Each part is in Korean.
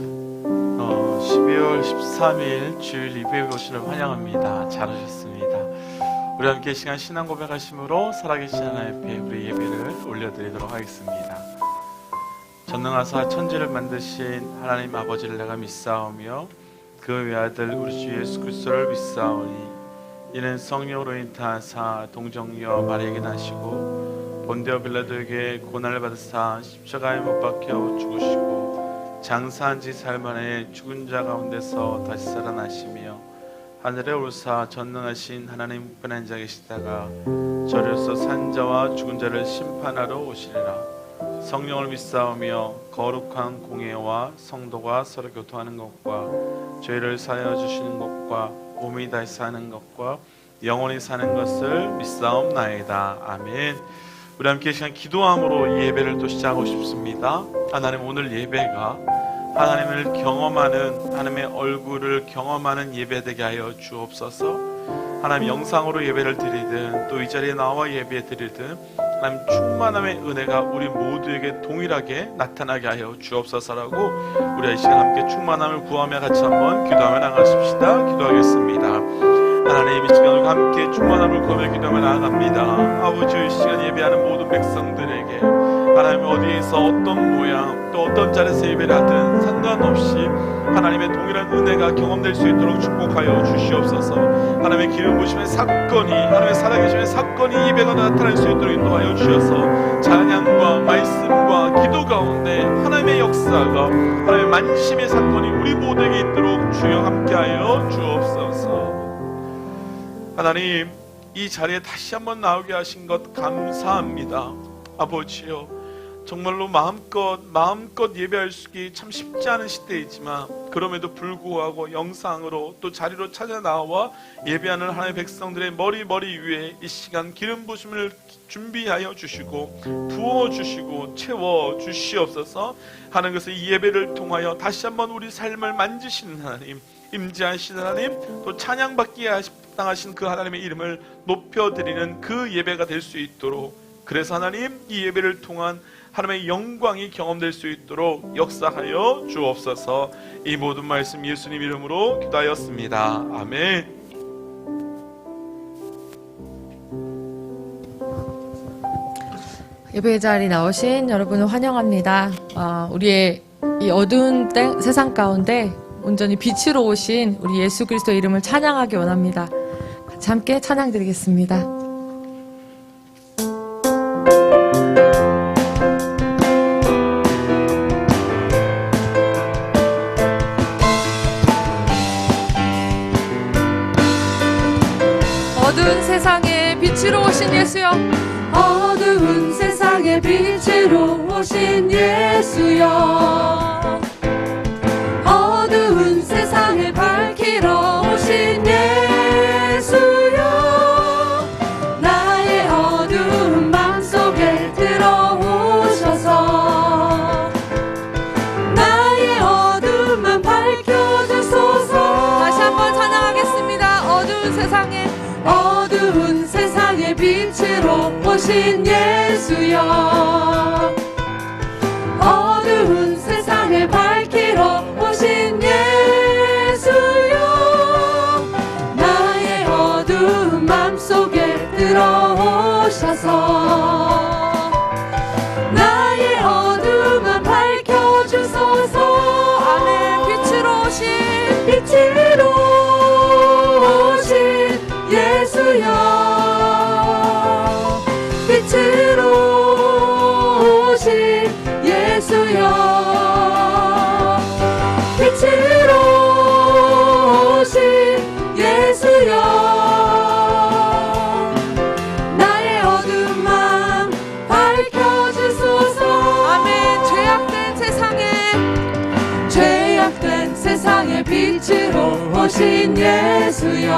12월 13일 주일 예배에 오시는 환영합니다. 잘 오셨습니다. 우리 함께 시간 신앙 고백하심으로 살아계신 하나님 앞에 우리 예배를 올려드리도록 하겠습니다. 전능하사 천지를 만드신 하나님 아버지를 내가 믿사오며 그 외아들 우리 주 예수 그리스도를 믿사오니 이는 성령으로 인타하사 동정녀 마리아에게 나시고 본디오 빌라도에게 고난을 받으사 십자가에 못 박혀 죽으시고 장사한 지 사흘 만에 죽은 자 가운데서 다시 살아나시며 하늘에 올사 전능하신 하나님 우편에 앉아 계시다가 저리로서 산 자와 죽은 자를 심판하러 오시리라. 성령을 믿사오며 거룩한 공예와 성도가 서로 교통하는 것과 죄를 사하여 주시는 것과 몸이 다시 사는 것과 영원히 사는 것을 믿사옵나이다. 아멘. 우리 함께 시간 기도함으로 이 예배를 또 시작하고 싶습니다. 하나님, 오늘 예배가 하나님을 경험하는, 하나님의 얼굴을 경험하는 예배 되게 하여 주옵소서. 하나님, 영상으로 예배를 드리든 또 이 자리에 나와 예배 드리든 하나님 충만함의 은혜가 우리 모두에게 동일하게 나타나게 하여 주옵소서라고 우리 이 시간 함께 충만함을 구하며 같이 한번 기도하며 나가십시다. 기도하겠습니다. 하나님, 이 시간을 함께 충만함을 구하며 기도하며 나아갑니다. 아버지, 이 시간 예배하는 모든 백성들에게 하나님 어디에서 어떤 모양 또 어떤 자리에서 예배를 하든 상관없이 하나님의 동일한 은혜가 경험될 수 있도록 축복하여 주시옵소서. 하나님의 기름 부으심의 사건이, 하나님의 살아계심의 사건이 예배가 나타날 수 있도록 인도하여 주셔서 찬양과 말씀과 기도 가운데 하나님의 역사가, 하나님의 만심의 사건이 우리 모두에게 있도록 주여 함께하여 주옵소서. 하나님, 이 자리에 다시 한번 나오게 하신 것 감사합니다. 아버지요, 정말로 마음껏 예배할 수 있기 참 쉽지 않은 시대이지만 그럼에도 불구하고 영상으로 또 자리로 찾아 나와 예배하는 하나님의 백성들의 머리 위에 이 시간 기름 부심을 준비하여 주시고 부어주시고 채워주시옵소서. 하는 것을 이 예배를 통하여 다시 한번 우리 삶을 만지시는 하나님, 임재하신 하나님, 또 찬양받기에 합당하신 그 하나님의 이름을 높여드리는 그 예배가 될 수 있도록, 그래서 하나님, 이 예배를 통한 하나님의 영광이 경험될 수 있도록 역사하여 주옵소서. 이 모든 말씀 예수님 이름으로 기도하였습니다. 아멘. 예배 자리 나오신 여러분을 환영합니다. 우리의 이 어두운 세상 가운데 온전히 빛으로 오신 우리 예수 그리스도의 이름을 찬양하기 원합니다. 같이 함께 찬양 드리겠습니다. 어두운 세상에 빛으로 오신 예수여, 어두운 세상에 빛으로 오신 예수여, 어두운 세상을 밝히러 오신 예수여, 나의 어두운 맘속에 들어오셔서 나의 어둠만 밝혀주소서. 다시 한번 찬양하겠습니다. 어두운 세상에 빛으로 오신 예수여, 어두운 세상을 밝히러 오신 예수여, 나의 어두운 맘속에 들어오셔서 나의 어둠만 밝혀주소서. 아멘. 빛으로 오신 예수여, 빛으로 오신 예수여, 빛으로 오신 예수여, 나의 어두운 맘 밝혀주소서. 아멘. 죄악된 세상에 빛으로 오신 예수여,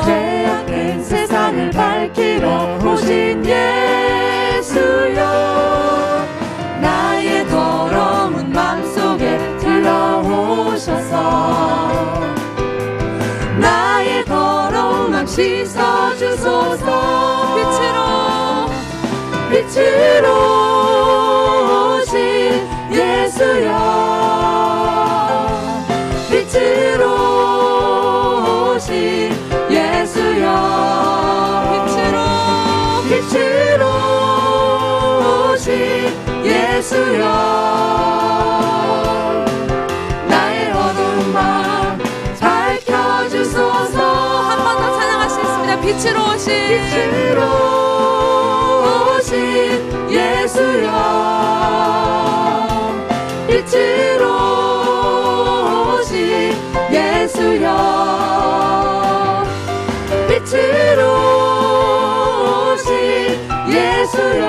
죄악된 세상을 밝히러 오신 예수여, 나의 더러운 맘속에 들어오셔서 나의 더러운 맘 씻어주소서. 빛으로 오신 예수여, 빛으로 오신 예수여 빛으로 오신 예수여 빛으로 오신 예수여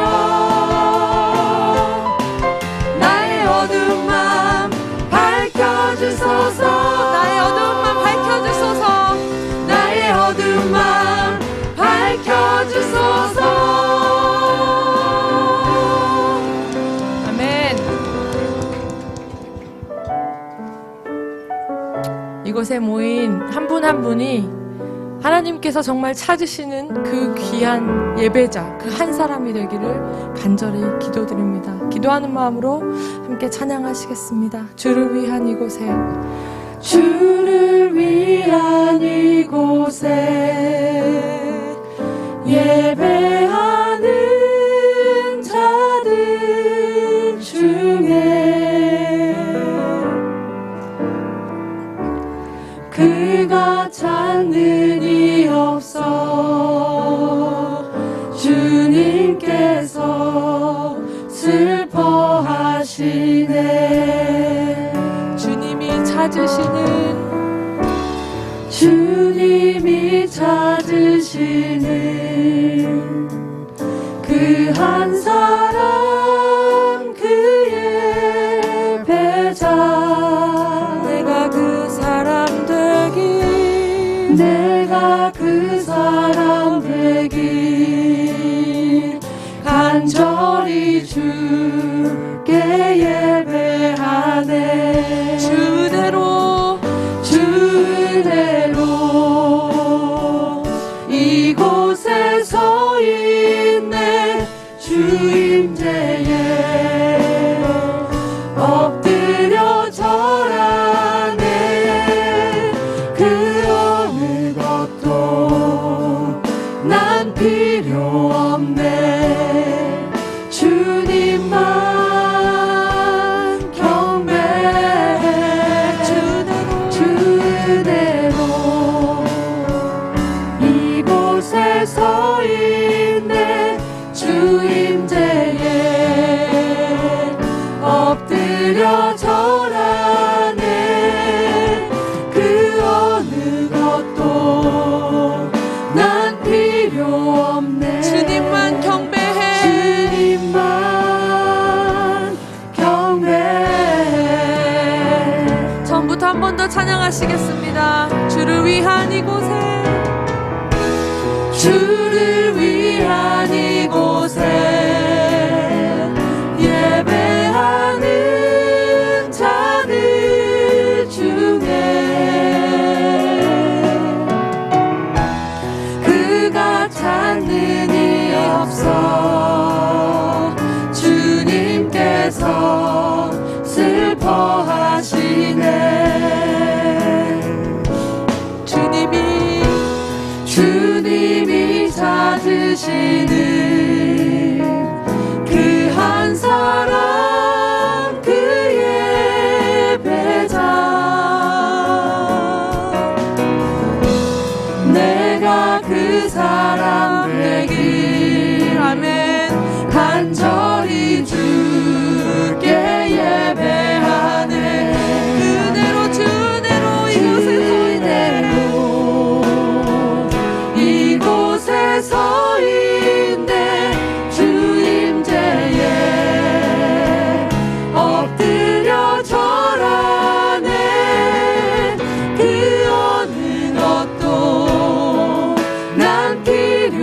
나의 어두운 맘 밝혀주소서 나의 어두운 맘 밝혀주소서 나의 어두운 맘 밝혀주소서 아멘. 이곳에 모인 한 분 한 분이 하나님께서 정말 찾으시는 그 귀한 예배자, 그 한 사람이 되기를 간절히 기도드립니다. 기도하는 마음으로 함께 찬양하시겠습니다. 주를 위한 이곳에, 주를 위한 이곳에 예배하는 자들 중에 그가 찾는 이 없어 주님께서 슬퍼하시네 주님이 찾으시는 그 한 사람 그의 배자 내가 그 사람 되길 내가 그 사람 되길 간절히 주께 예배하네 주대로 이곳에 서 있네 주임제에 엎드려 절하네 그 어느 것도 난 필요 없네 주님만 경배해 주대로 이곳에 서 있네 주임제에 엎드려 절하네 그 어느 것도 난 필요 없네 주님만 경배해 주님만 경배해 전부터 한 번 더 찬양하시겠습니다. 주를 위한 이곳에 주를 위한 이곳에 예배하는 자들 중에 그가 찾는 이 없어 주님께서 슬퍼하시네 주님이 찾으시는 그 한 사람 그의 배자 내가 그 사람 되길 아멘 간절히 주께 예배하네 주대로 이곳에 서 있네 주임제에 엎드려 절하네 그 어느 것도 난 필요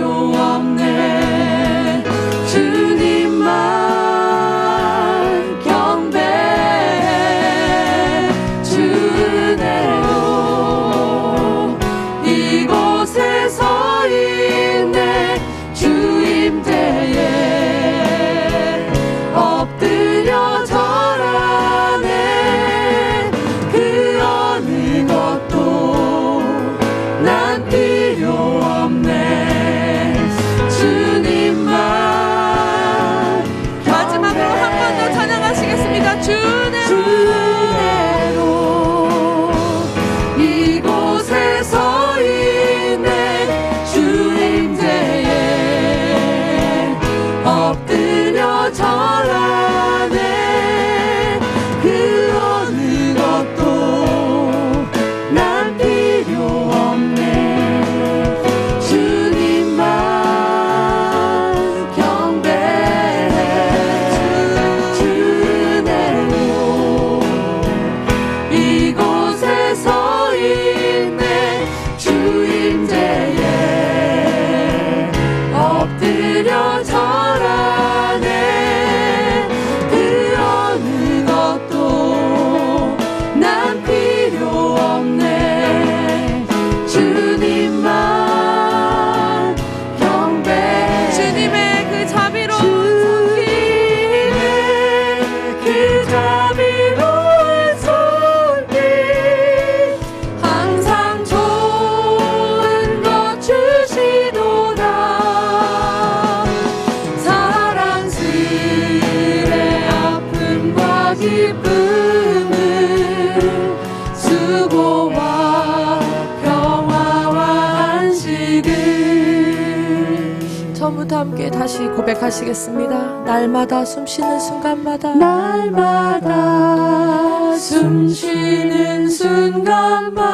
그 어느 것도 난 필요 없네. 주님만 경배해. 주 은혜로 이곳에 서 있네. 주 임재에 엎드려 절하네. 그 어느 것도 난 필요 없네. 주님만 경배. 주님의 그 자비로운 주님의 그 자비로운 손길 항상 좋은 것 주시도다. 사랑스레 아픔과 기쁨을 수고와 평화와 안식을. 처음부터 함께 다시 고백하시겠습니다. 날마다 숨쉬는 순간마다 날마다 숨쉬는 순간마다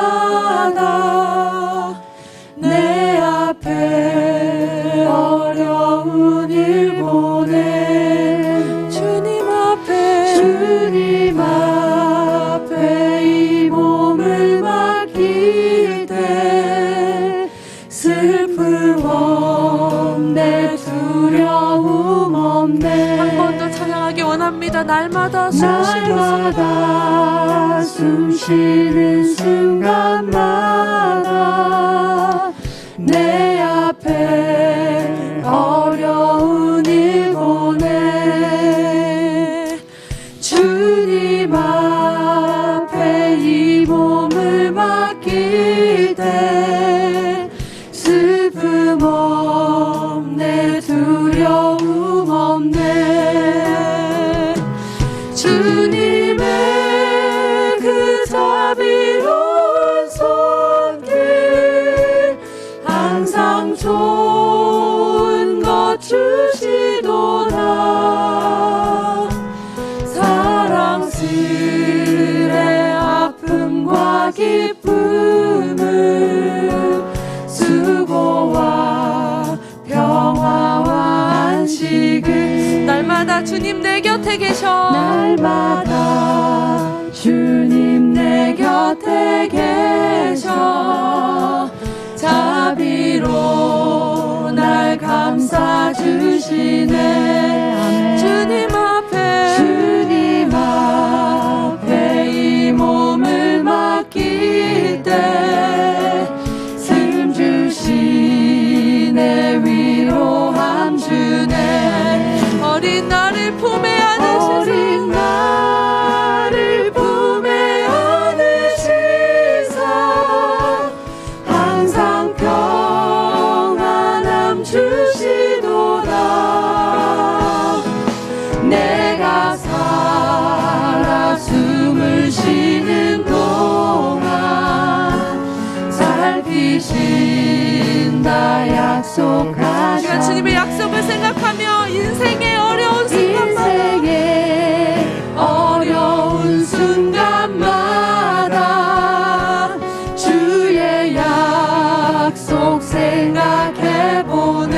내 앞에 어려운 일 보내. 주님 앞에 이 몸을 맡길 때 슬픔 없네. 두려움 없네. 한 번 더 찬양하기 원합니다. 날마다 숨쉬는 날마다 숨쉬는 순간마다 내 앞에 어려운 일 보내. 주님 앞에 이 몸을 맡길 때 슬픔 없네. 두려움 없네. 주님의 그 자비로운 손길 항상 좋은 것 주시도다. 사랑스레 아픔과 기쁨을 수고와 평화와 안식을. 날마다 주님 내 곁에 계셔. 날마다 주님 내 곁에 계셔. 자비로 날 감싸 주시네. 주님 앞에 이 몸을 맡길 때 삶 주시네. 위로함 주네. 어린 나를 품에 안으시사. 어린 나를 품에 안으시사 항상 평안함 주시도다. 내가 살아 숨을 쉬는 동안 살피신다 약속하셨네. 우리가 주님의 약속을 생각하며 인생의 어려운 순간마다 인생의 어려운 순간마다 주의 약속 생각해보네.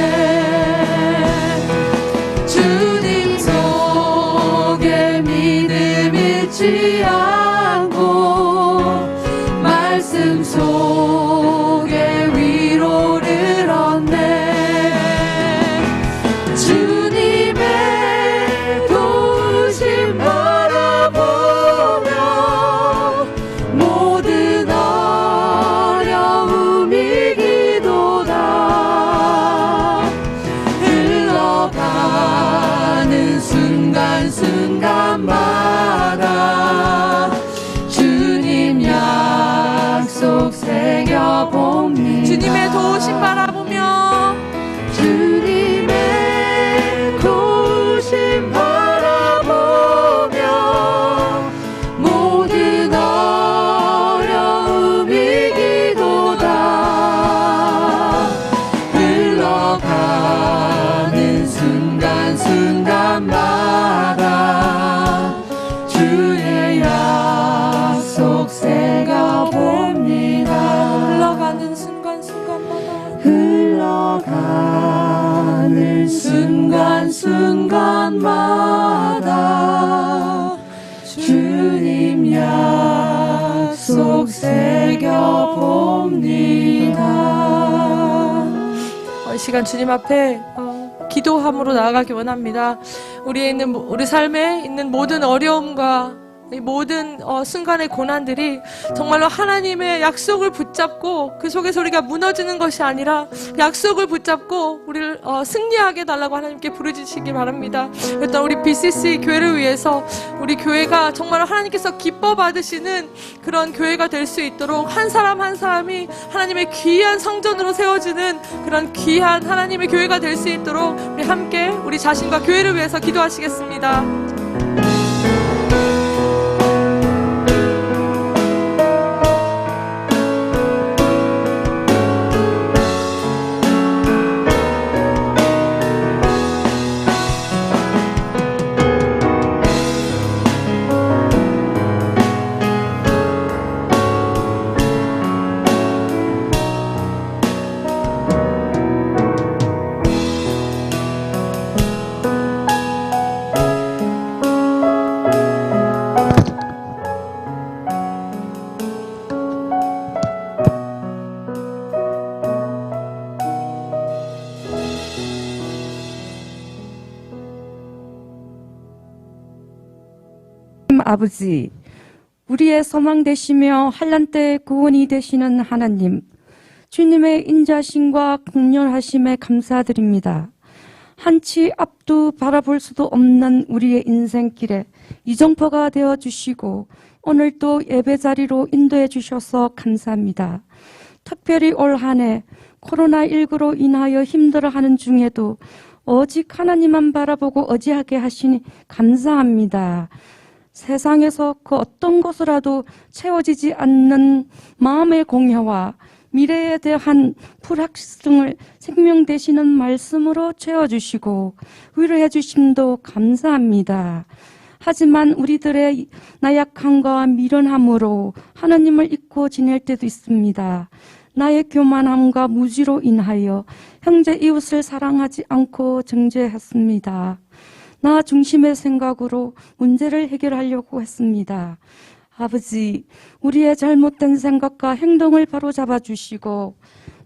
주님 속에 믿음 잃지 않고 말씀 속에 위로를 얻네. 주님의 도우심 바라보며 모든 어려움 이기도다. 흘러가는 순간순간마다 순간마다 주님 약속 새겨봅니다. 이 시간 주님 앞에 기도함으로 나아가기 원합니다. 우리 삶에 있는 모든 어려움과 이 모든 순간의 고난들이 정말로 하나님의 약속을 붙잡고 그 속에서 우리가 무너지는 것이 아니라 약속을 붙잡고 우리를 승리하게 해달라고 하나님께 부르짖으시기 바랍니다. 일단 우리 BCC 교회를 위해서 우리 교회가 정말로 하나님께서 기뻐 받으시는 그런 교회가 될 수 있도록 한 사람 한 사람이 하나님의 귀한 성전으로 세워지는 그런 귀한 하나님의 교회가 될 수 있도록 우리 함께 우리 자신과 교회를 위해서 기도하시겠습니다. 아버지, 우리의 소망 되시며 환난 때의 구원이 되시는 하나님, 주님의 인자심과 긍휼하심에 감사드립니다. 한치 앞도 바라볼 수도 없는 우리의 인생길에 이정표가 되어주시고 오늘 또 예배 자리로 인도해 주셔서 감사합니다. 특별히 올 한 해 코로나19로 인하여 힘들어하는 중에도 오직 하나님만 바라보고 의지하게 하시니 감사합니다. 세상에서 그 어떤 것으로도 채워지지 않는 마음의 공허와 미래에 대한 불확실성을 생명 되시는 말씀으로 채워주시고 위로해 주심도 감사합니다. 하지만 우리들의 나약함과 미련함으로 하나님을 잊고 지낼 때도 있습니다. 나의 교만함과 무지로 인하여 형제 이웃을 사랑하지 않고 정죄했습니다. 나 중심의 생각으로 문제를 해결하려고 했습니다. 아버지, 우리의 잘못된 생각과 행동을 바로잡아 주시고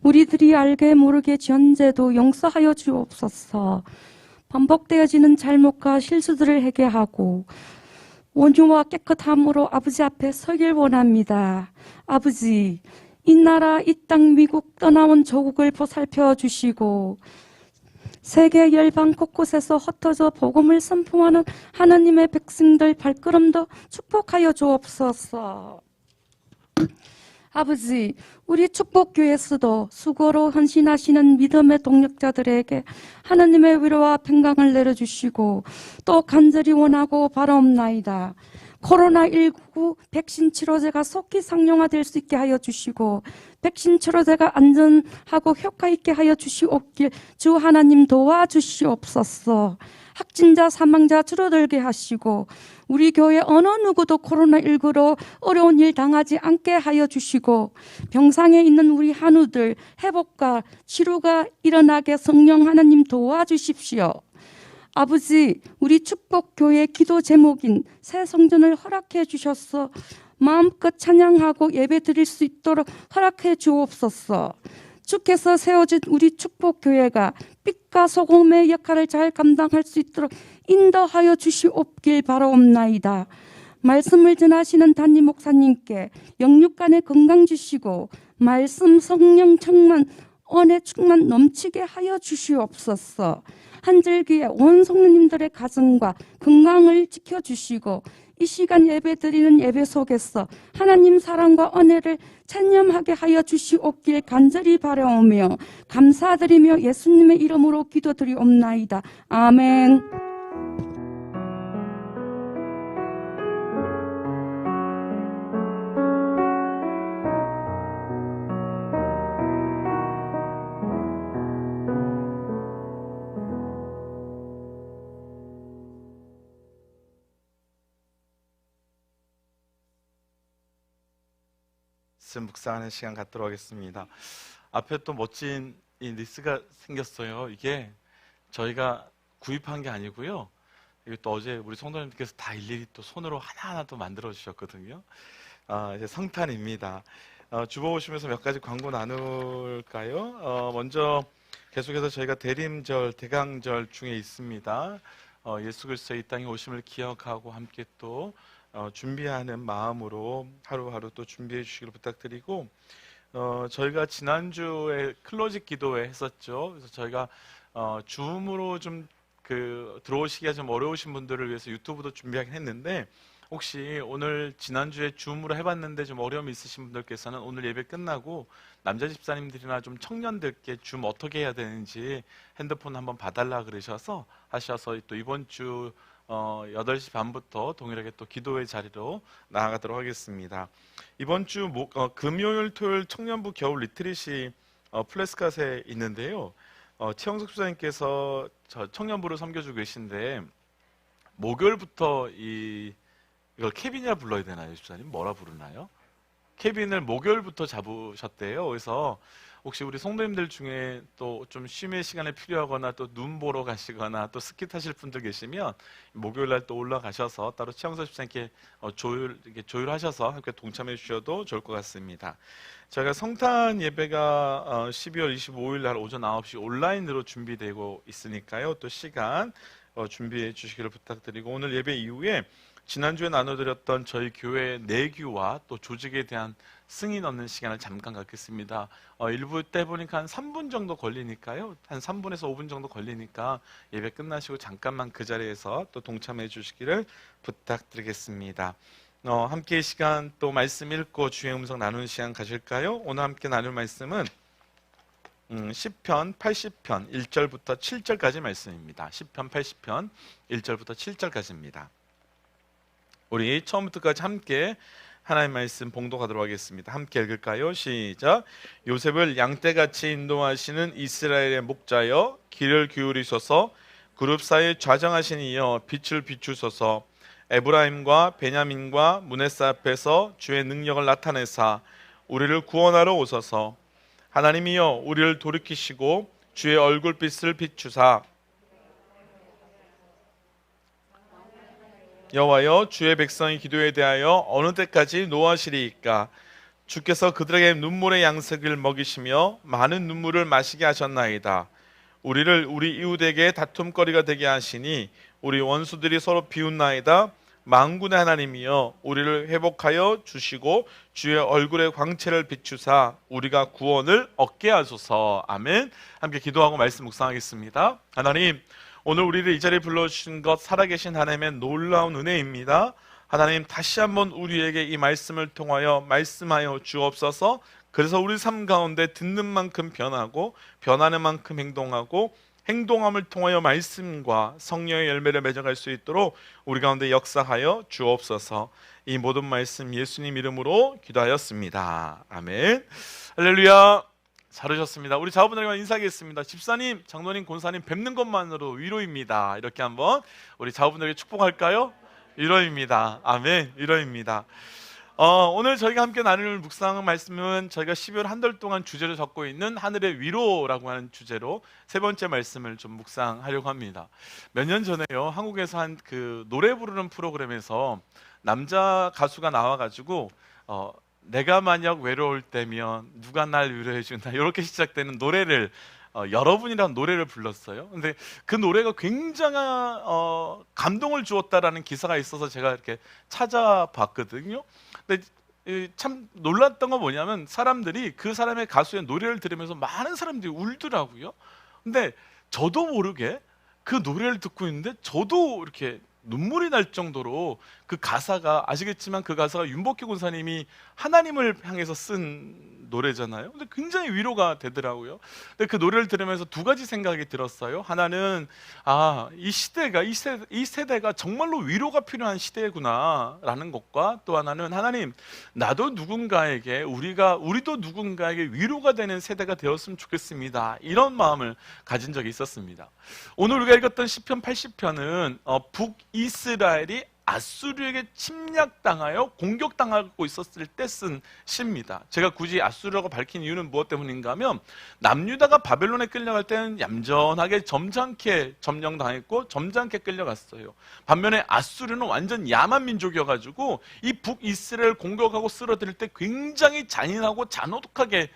우리들이 알게 모르게 전제도 용서하여 주옵소서. 반복되어지는 잘못과 실수들을 회개하고 온유와 깨끗함으로 아버지 앞에 서길 원합니다. 아버지, 이 나라, 이 땅, 미국 떠나온 조국을 보살펴 주시고 세계 열방 곳곳에서 흩어져 복음을 선포하는 하나님의 백성들 발걸음도 축복하여 주옵소서. 아버지, 우리 축복교회에서도 수고로 헌신하시는 믿음의 동력자들에게 하나님의 위로와 평강을 내려주시고 또 간절히 원하고 바라옵나이다. 코로나19 백신 치료제가 속히 상용화될 수 있게 하여 주시고 백신 치료제가 안전하고 효과 있게 하여 주시옵길 주 하나님 도와주시옵소서. 확진자 사망자 줄어들게 하시고 우리 교회 어느 누구도 코로나19로 어려운 일 당하지 않게 하여 주시고 병상에 있는 우리 한우들 회복과 치료가 일어나게 성령 하나님 도와주십시오. 아버지, 우리 축복교회 기도 제목인 새 성전을 허락해 주셔서 마음껏 찬양하고 예배 드릴 수 있도록 허락해 주옵소서. 주께서 세워진 우리 축복교회가 빛과 소금의 역할을 잘 감당할 수 있도록 인도하여 주시옵길 바라옵나이다. 말씀을 전하시는 담임 목사님께 영육간에 건강 주시고 말씀 성령 충만 은혜 충만 넘치게 하여 주시옵소서. 한절기에 온 성도님들의 가정과 건강을 지켜주시고 이 시간 예배 드리는 예배 속에서 하나님 사랑과 은혜를 체념하게 하여 주시옵길 간절히 바라오며 감사드리며 예수님의 이름으로 기도드리옵나이다. 아멘. 묵상하는 시간 갖도록 하겠습니다. 앞에 또 멋진 이 리스가 생겼어요. 이게 저희가 구입한 게 아니고요. 이게 또 어제 우리 성도님께서 다 일일이 또 손으로 하나하나 또 만들어 주셨거든요. 이제 성탄입니다. 주보 보시면서 몇 가지 광고 나눌까요? 먼저 계속해서 저희가 대림절, 대강절 중에 있습니다. 예수 그리스도의 이 땅에 오심을 기억하고 함께 또 준비하는 마음으로 하루하루 또 준비해 주시기를 부탁드리고, 저희가 지난주에 클로징 기도회 했었죠. 그래서 저희가 줌으로 좀 들어오시기가 좀 어려우신 분들을 위해서 유튜브도 준비하긴 했는데, 혹시 오늘 지난주에 줌으로 해봤는데 좀 어려움이 있으신 분들께서는 오늘 예배 끝나고 남자 집사님들이나 좀 청년들께 줌 어떻게 해야 되는지 핸드폰 한번 봐달라 그러셔서 하셔서 또 이번 주 8시 반부터 동일하게 또 기도의 자리로 나아가도록 하겠습니다. 이번 주 금요일, 토요일 청년부 겨울 리트릿이 플래스카스에 있는데요. 최영석 집사님께서 청년부를 섬겨주고 계신데, 목요일부터 이걸 케빈이라 불러야 되나요, 집사님? 뭐라 부르나요? 케빈을 목요일부터 잡으셨대요. 그래서 혹시 우리 성도님들 중에 또 좀 쉼의 시간에 필요하거나 또 눈 보러 가시거나 또 스키 타실 분들 계시면 목요일 날 또 올라가셔서 따로 최영석 집사님께 조율하셔서 함께 동참해 주셔도 좋을 것 같습니다. 저희가 성탄 예배가 12월 25일 날 오전 9시 온라인으로 준비되고 있으니까요. 또 시간 준비해 주시기를 부탁드리고, 오늘 예배 이후에 지난주에 나눠드렸던 저희 교회 내규와 또 조직에 대한 승인 얻는 시간을 잠깐 갖겠습니다. 일부 때 보니까 한 3분 정도 걸리니까요. 한 3분에서 5분 정도 걸리니까 예배 끝나시고 잠깐만 그 자리에서 또 동참해 주시기를 부탁드리겠습니다. 함께 이 시간 또 말씀 읽고 주의 음성 나누는 시간 가실까요? 오늘 함께 나눌 말씀은 시편 80편 1절부터 7절까지 말씀입니다. 시편 80편 1절부터 7절까지입니다. 우리 처음부터 끝까지 함께 하나님의 말씀 봉독하도록 하겠습니다. 함께 읽을까요? 시작. 요셉을 양떼같이 인도하시는 이스라엘의 목자여, 귀를 기울이소서. 그룹 사이에 좌정하신 이여, 빛을 비추소서. 에브라임과 베냐민과 므낫세 앞에서 주의 능력을 나타내사 우리를 구원하러 오소서. 하나님이여, 우리를 돌이키시고 주의 얼굴빛을 비추사 여호와여, 주의 백성의 기도에 대하여 어느 때까지 노하시리이까? 주께서 그들에게 눈물의 양식을 먹이시며 많은 눈물을 마시게 하셨나이다. 우리를 우리 이웃에게 다툼거리가 되게 하시니 우리 원수들이 서로 비웃나이다. 만군의 하나님이여, 우리를 회복하여 주시고 주의 얼굴의 광채를 비추사 우리가 구원을 얻게 하소서. 아멘. 함께 기도하고 말씀 묵상하겠습니다. 하나님, 오늘 우리를 이 자리에 불러주신 것 살아계신 하나님의 놀라운 은혜입니다. 하나님, 다시 한번 우리에게 이 말씀을 통하여 말씀하여 주옵소서. 그래서 우리 삶 가운데 듣는 만큼 변하고 변하는 만큼 행동하고 행동함을 통하여 말씀과 성령의 열매를 맺어갈 수 있도록 우리 가운데 역사하여 주옵소서. 이 모든 말씀 예수님 이름으로 기도하였습니다. 아멘. 할렐루야. 잘 오셨습니다. 우리 자녀분들과 인사하겠습니다. 집사님, 장로님, 권사님 뵙는 것만으로 위로입니다. 이렇게 한번 우리 자녀분들에게 축복할까요? 위로입니다. 아멘. 위로입니다. 오늘 저희가 함께 나눌 묵상 말씀은 저희가 12월 한 달 동안 주제로 잡고 있는 하늘의 위로라고 하는 주제로 세 번째 말씀을 좀 묵상하려고 합니다. 몇 년 전에요, 한국에서 한 노래 부르는 프로그램에서 남자 가수가 나와가지고 내가 만약 외로울 때면 누가 날 위로해 준다, 이렇게 시작되는 노래를 여러분이라는 노래를 불렀어요. 근데 그 노래가 굉장한 감동을 주었다라는 기사가 있어서 제가 이렇게 찾아봤거든요. 근데 참 놀랐던 건 뭐냐면 사람들이 그 사람의 가수의 노래를 들으면서 많은 사람들이 울더라고요. 근데 저도 모르게 그 노래를 듣고 있는데 저도 이렇게 눈물이 날 정도로 그 가사가, 아시겠지만 그 가사가 윤복희 권사님이 하나님을 향해서 쓴 노래잖아요. 근데 굉장히 위로가 되더라고요. 근데 그 노래를 들으면서 두 가지 생각이 들었어요. 하나는 이 시대가 이 세대가 정말로 위로가 필요한 시대구나라는 것과, 또 하나는 하나님, 나도 누군가에게 우리도 누군가에게 위로가 되는 세대가 되었으면 좋겠습니다. 이런 마음을 가진 적이 있었습니다. 오늘 우리가 읽었던 시편 80편은 북이스라엘이 아수르에게 침략당하여 공격당하고 있었을 때 쓴 시입니다. 제가 굳이 아수르라고 밝힌 이유는 무엇 때문인가 하면 남유다가 바벨론에 끌려갈 때는 얌전하게 점잖게 점령당했고 점잖게 끌려갔어요. 반면에 아수르는 완전 야만 민족이어가지고 이 북이스라엘 공격하고 쓸어들일 때 굉장히 잔인하고 잔혹하게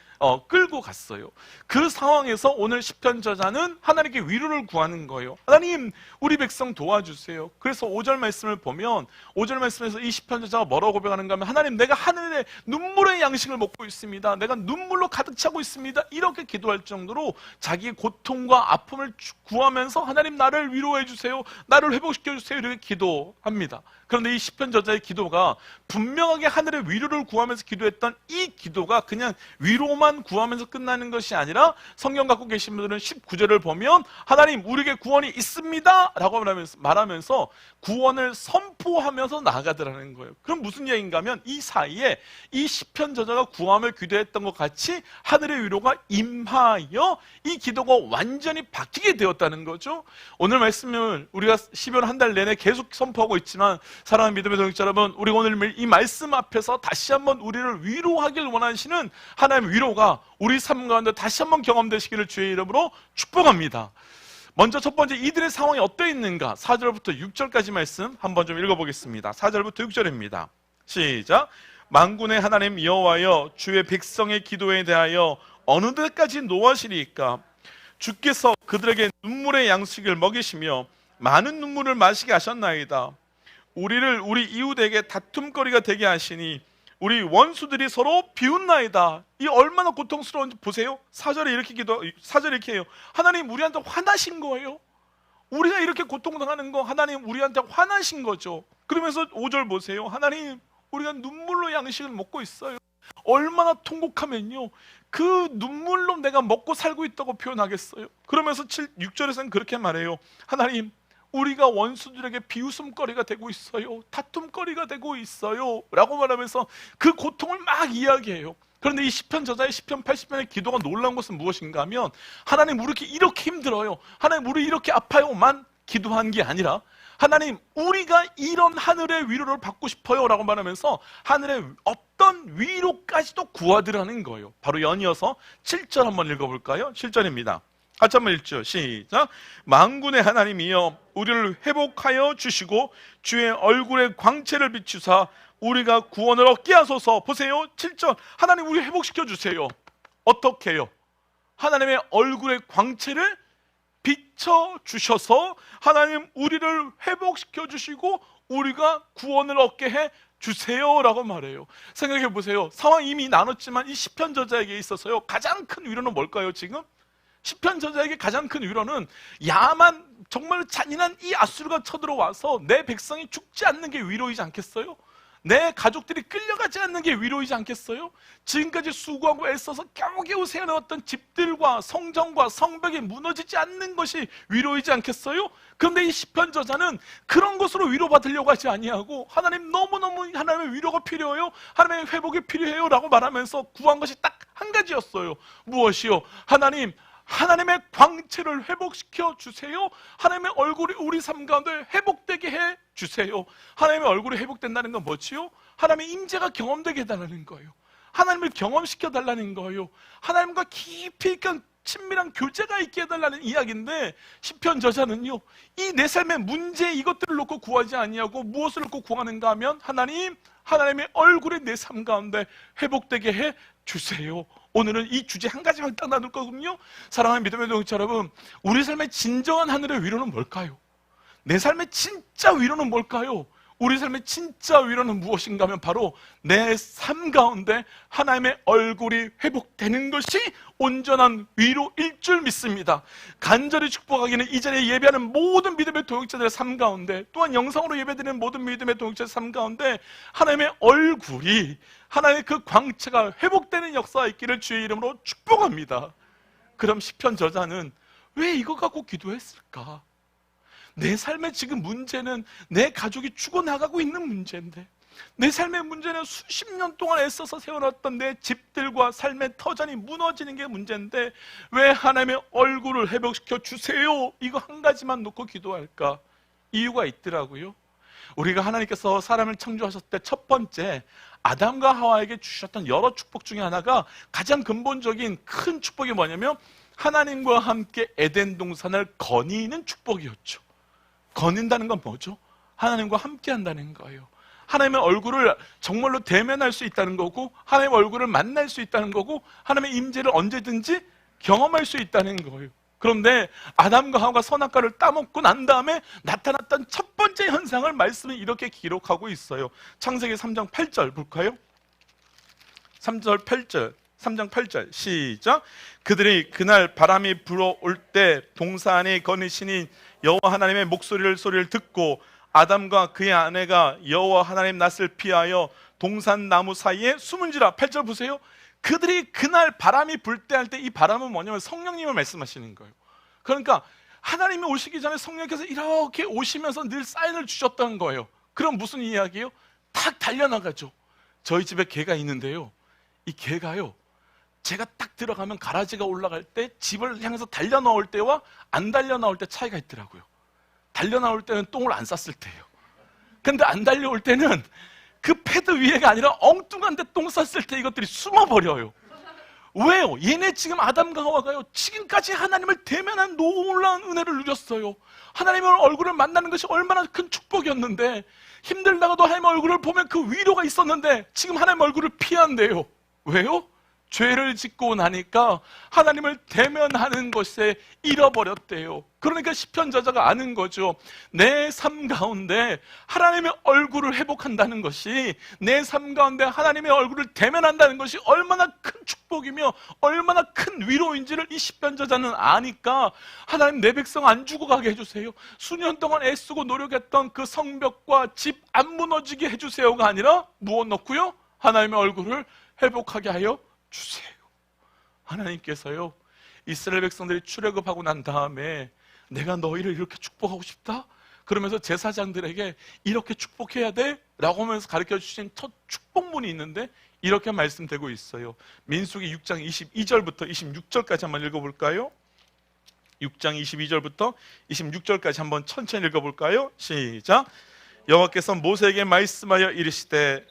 끌고 갔어요. 그 상황에서 오늘 시편 저자는 하나님께 위로를 구하는 거예요. 하나님, 우리 백성 도와주세요. 그래서 5절 말씀을 보면 5절 말씀에서 이 시편 저자가 뭐라고 고백하는가 하면, 하나님, 내가 하늘에 눈물의 양식을 먹고 있습니다. 내가 눈물로 가득 차고 있습니다. 이렇게 기도할 정도로 자기의 고통과 아픔을 구하면서 하나님, 나를 위로해 주세요, 나를 회복시켜 주세요, 이렇게 기도합니다. 그런데 이 시편 저자의 기도가 분명하게 하늘의 위로를 구하면서 기도했던 이 기도가 그냥 위로만 구하면서 끝나는 것이 아니라, 성경 갖고 계신 분들은 19절을 보면 하나님, 우리에게 구원이 있습니다 라고 말하면서 구원을 선포하면서 나아가더라는 거예요. 그럼 무슨 얘기인가 하면, 이 사이에 이 시편 저자가 구함을 기도했던 것 같이 하늘의 위로가 임하여 이 기도가 완전히 바뀌게 되었다는 거죠. 오늘 말씀을 우리가 12월 한 달 내내 계속 선포하고 있지만, 사랑하는 믿음의 동역자 여러분, 우리 오늘 이 말씀 앞에서 다시 한번 우리를 위로하길 원하시는 하나님의 위로가 우리 삶 가운데 다시 한번 경험되시기를 주의 이름으로 축복합니다. 먼저 첫 번째, 이들의 상황이 어떠 있는가? 4절부터 6절까지 말씀 한번 좀 읽어보겠습니다. 4절부터 6절입니다. 시작. 만군의 하나님 여호와여, 주의 백성의 기도에 대하여 어느 때까지 노하시리이까? 주께서 그들에게 눈물의 양식을 먹이시며 많은 눈물을 마시게 하셨나이다. 우리를 우리 이웃에게 다툼거리가 되게 하시니 우리 원수들이 서로 비웃나이다. 이 얼마나 고통스러운지 보세요. 4절에 이렇게 해요. 하나님, 우리한테 화나신 거예요. 우리가 이렇게 고통당하는 거 하나님 우리한테 화나신 거죠. 그러면서 5절 보세요. 하나님, 우리가 눈물로 양식을 먹고 있어요. 얼마나 통곡하면요, 그 눈물로 내가 먹고 살고 있다고 표현하겠어요. 그러면서 6절에서는 그렇게 말해요. 하나님, 우리가 원수들에게 비웃음거리가 되고 있어요. 다툼거리가 되고 있어요 라고 말하면서 그 고통을 막 이야기해요. 그런데 이 시편 저자의 시편 80편의 기도가 놀라운 것은 무엇인가 하면, 하나님, 우리 이렇게 힘들어요, 하나님, 우리 이렇게 아파요만 기도한 게 아니라, 하나님, 우리가 이런 하늘의 위로를 받고 싶어요 라고 말하면서 하늘의 어떤 위로까지도 구하더라는 거예요. 바로 연이어서 7절 한번 읽어볼까요? 7절입니다. 같이 한번 읽죠. 시작. 만군의 하나님이여, 우리를 회복하여 주시고 주의 얼굴에 광채를 비추사 우리가 구원을 얻게 하소서. 보세요. 7절. 하나님, 우리 회복시켜 주세요. 어떻게 해요? 하나님의 얼굴에 광채를 비춰주셔서 하나님, 우리를 회복시켜 주시고 우리가 구원을 얻게 해 주세요 라고 말해요. 생각해 보세요. 상황이 이미 나눴지만 이 시편 저자에게 있어서요, 가장 큰 위로는 뭘까요? 지금 시편 저자에게 가장 큰 위로는 야만, 정말 잔인한 이 아수르가 쳐들어와서 내 백성이 죽지 않는 게 위로이지 않겠어요? 내 가족들이 끌려가지 않는 게 위로이지 않겠어요? 지금까지 수고하고 애써서 겨우겨우 세워놓았던 집들과 성전과 성벽이 무너지지 않는 것이 위로이지 않겠어요? 그런데 이 시편 저자는 그런 것으로 위로받으려고 하지 아니하고, 하나님, 너무너무 하나님의 위로가 필요해요, 하나님의 회복이 필요해요 라고 말하면서 구한 것이 딱 한 가지였어요. 무엇이요? 하나님, 하나님의 광채를 회복시켜 주세요. 하나님의 얼굴이 우리 삶 가운데 회복되게 해 주세요. 하나님의 얼굴이 회복된다는 건 뭐지요? 하나님의 임재가 경험되게 해달라는 거예요. 하나님을 경험시켜 달라는 거예요. 하나님과 깊이 있건 친밀한 교제가 있게 해달라는 이야기인데, 시편 저자는요, 이 내 삶의 문제 이것들을 놓고 구하지 아니하고 무엇을 놓고 구하는가 하면, 하나님, 하나님의 얼굴이 내 삶 가운데 회복되게 해 주세요. 오늘은 이 주제 한 가지만 딱 나눌 거거든요. 사랑하는 믿음의 동역자 여러분, 우리 삶의 진정한 하늘의 위로는 뭘까요? 내 삶의 진짜 위로는 뭘까요? 우리 삶의 진짜 위로는 무엇인가 하면 바로 내 삶 가운데 하나님의 얼굴이 회복되는 것이 온전한 위로일 줄 믿습니다. 간절히 축복하기는 이 자리에 예배하는 모든 믿음의 동역자들의 삶 가운데, 또한 영상으로 예배드리는 모든 믿음의 동역자의 삶 가운데 하나님의 얼굴이, 하나님의 그 광채가 회복되는 역사가 있기를 주의 이름으로 축복합니다. 그럼 시편 저자는 왜 이거 갖고 기도했을까? 내 삶의 지금 문제는 내 가족이 죽어나가고 있는 문제인데, 내 삶의 문제는 수십 년 동안 애써서 세워놨던 내 집들과 삶의 터전이 무너지는 게 문제인데, 왜 하나님의 얼굴을 회복시켜 주세요, 이거 한 가지만 놓고 기도할까? 이유가 있더라고요. 우리가 하나님께서 사람을 창조하셨을 때 첫 번째 아담과 하와에게 주셨던 여러 축복 중에 하나가 가장 근본적인 큰 축복이 뭐냐면 하나님과 함께 에덴 동산을 거니는 축복이었죠. 거닌다는 건 뭐죠? 하나님과 함께 한다는 거예요. 하나님의 얼굴을 정말로 대면할 수 있다는 거고, 하나님의 얼굴을 만날 수 있다는 거고, 하나님의 임재를 언제든지 경험할 수 있다는 거예요. 그런데 아담과 하와가 선악과를 따먹고 난 다음에 나타났던 첫 번째 현상을 말씀은 이렇게 기록하고 있어요. 창세기 3장 8절 볼까요? 3장 8절 시작. 그들이 그날 바람이 불어올 때 동산에 거니시니 여호와 하나님의 소리를 듣고 아담과 그의 아내가 여호와 하나님 낯을 피하여 동산 나무 사이에 숨은지라. 8절 보세요. 그들이 그날 바람이 불 때 할 때, 이 바람은 뭐냐면 성령님을 말씀하시는 거예요. 그러니까 하나님이 오시기 전에 성령께서 이렇게 오시면서 늘 사인을 주셨다는 거예요. 그럼 무슨 이야기예요? 탁 달려나가죠. 저희 집에 개가 있는데요, 이 개가요, 제가 딱 들어가면 가라지가 올라갈 때 집을 향해서 달려 나올 때와 안 달려 나올 때 차이가 있더라고요. 달려 나올 때는 똥을 안 쌌을 때예요. 근데 안 달려올 때는 그 패드 위에가 아니라 엉뚱한 데 똥 쌌을 때 이것들이 숨어버려요. 왜요? 얘네 지금 아담과 하와가요, 지금까지 하나님을 대면한 놀라운 은혜를 누렸어요. 하나님의 얼굴을 만나는 것이 얼마나 큰 축복이었는데, 힘들다가도 하나님의 얼굴을 보면 그 위로가 있었는데 지금 하나님의 얼굴을 피한대요. 왜요? 죄를 짓고 나니까 하나님을 대면하는 것에 잃어버렸대요. 그러니까 시편 저자가 아는 거죠. 내 삶 가운데 하나님의 얼굴을 회복한다는 것이, 내 삶 가운데 하나님의 얼굴을 대면한다는 것이 얼마나 큰 축복이며 얼마나 큰 위로인지를 이 시편 저자는 아니까, 하나님 내 백성 안 죽어가게 해주세요, 수년 동안 애쓰고 노력했던 그 성벽과 집 안 무너지게 해주세요가 아니라 무엇 넣고요? 하나님의 얼굴을 회복하게 하여 주세요. 하나님께서요, 이스라엘 백성들이 출애굽하고 난 다음에 내가 너희를 이렇게 축복하고 싶다? 그러면서 제사장들에게 이렇게 축복해야 돼? 라고 하면서 가르쳐 주신 첫 축복문이 있는데 이렇게 말씀되고 있어요. 민수기 6장 22절부터 26절까지 한번 읽어볼까요? 6장 22절부터 26절까지 한번 천천히 읽어볼까요? 시작. 여호와께서 모세에게 말씀하여 이르시되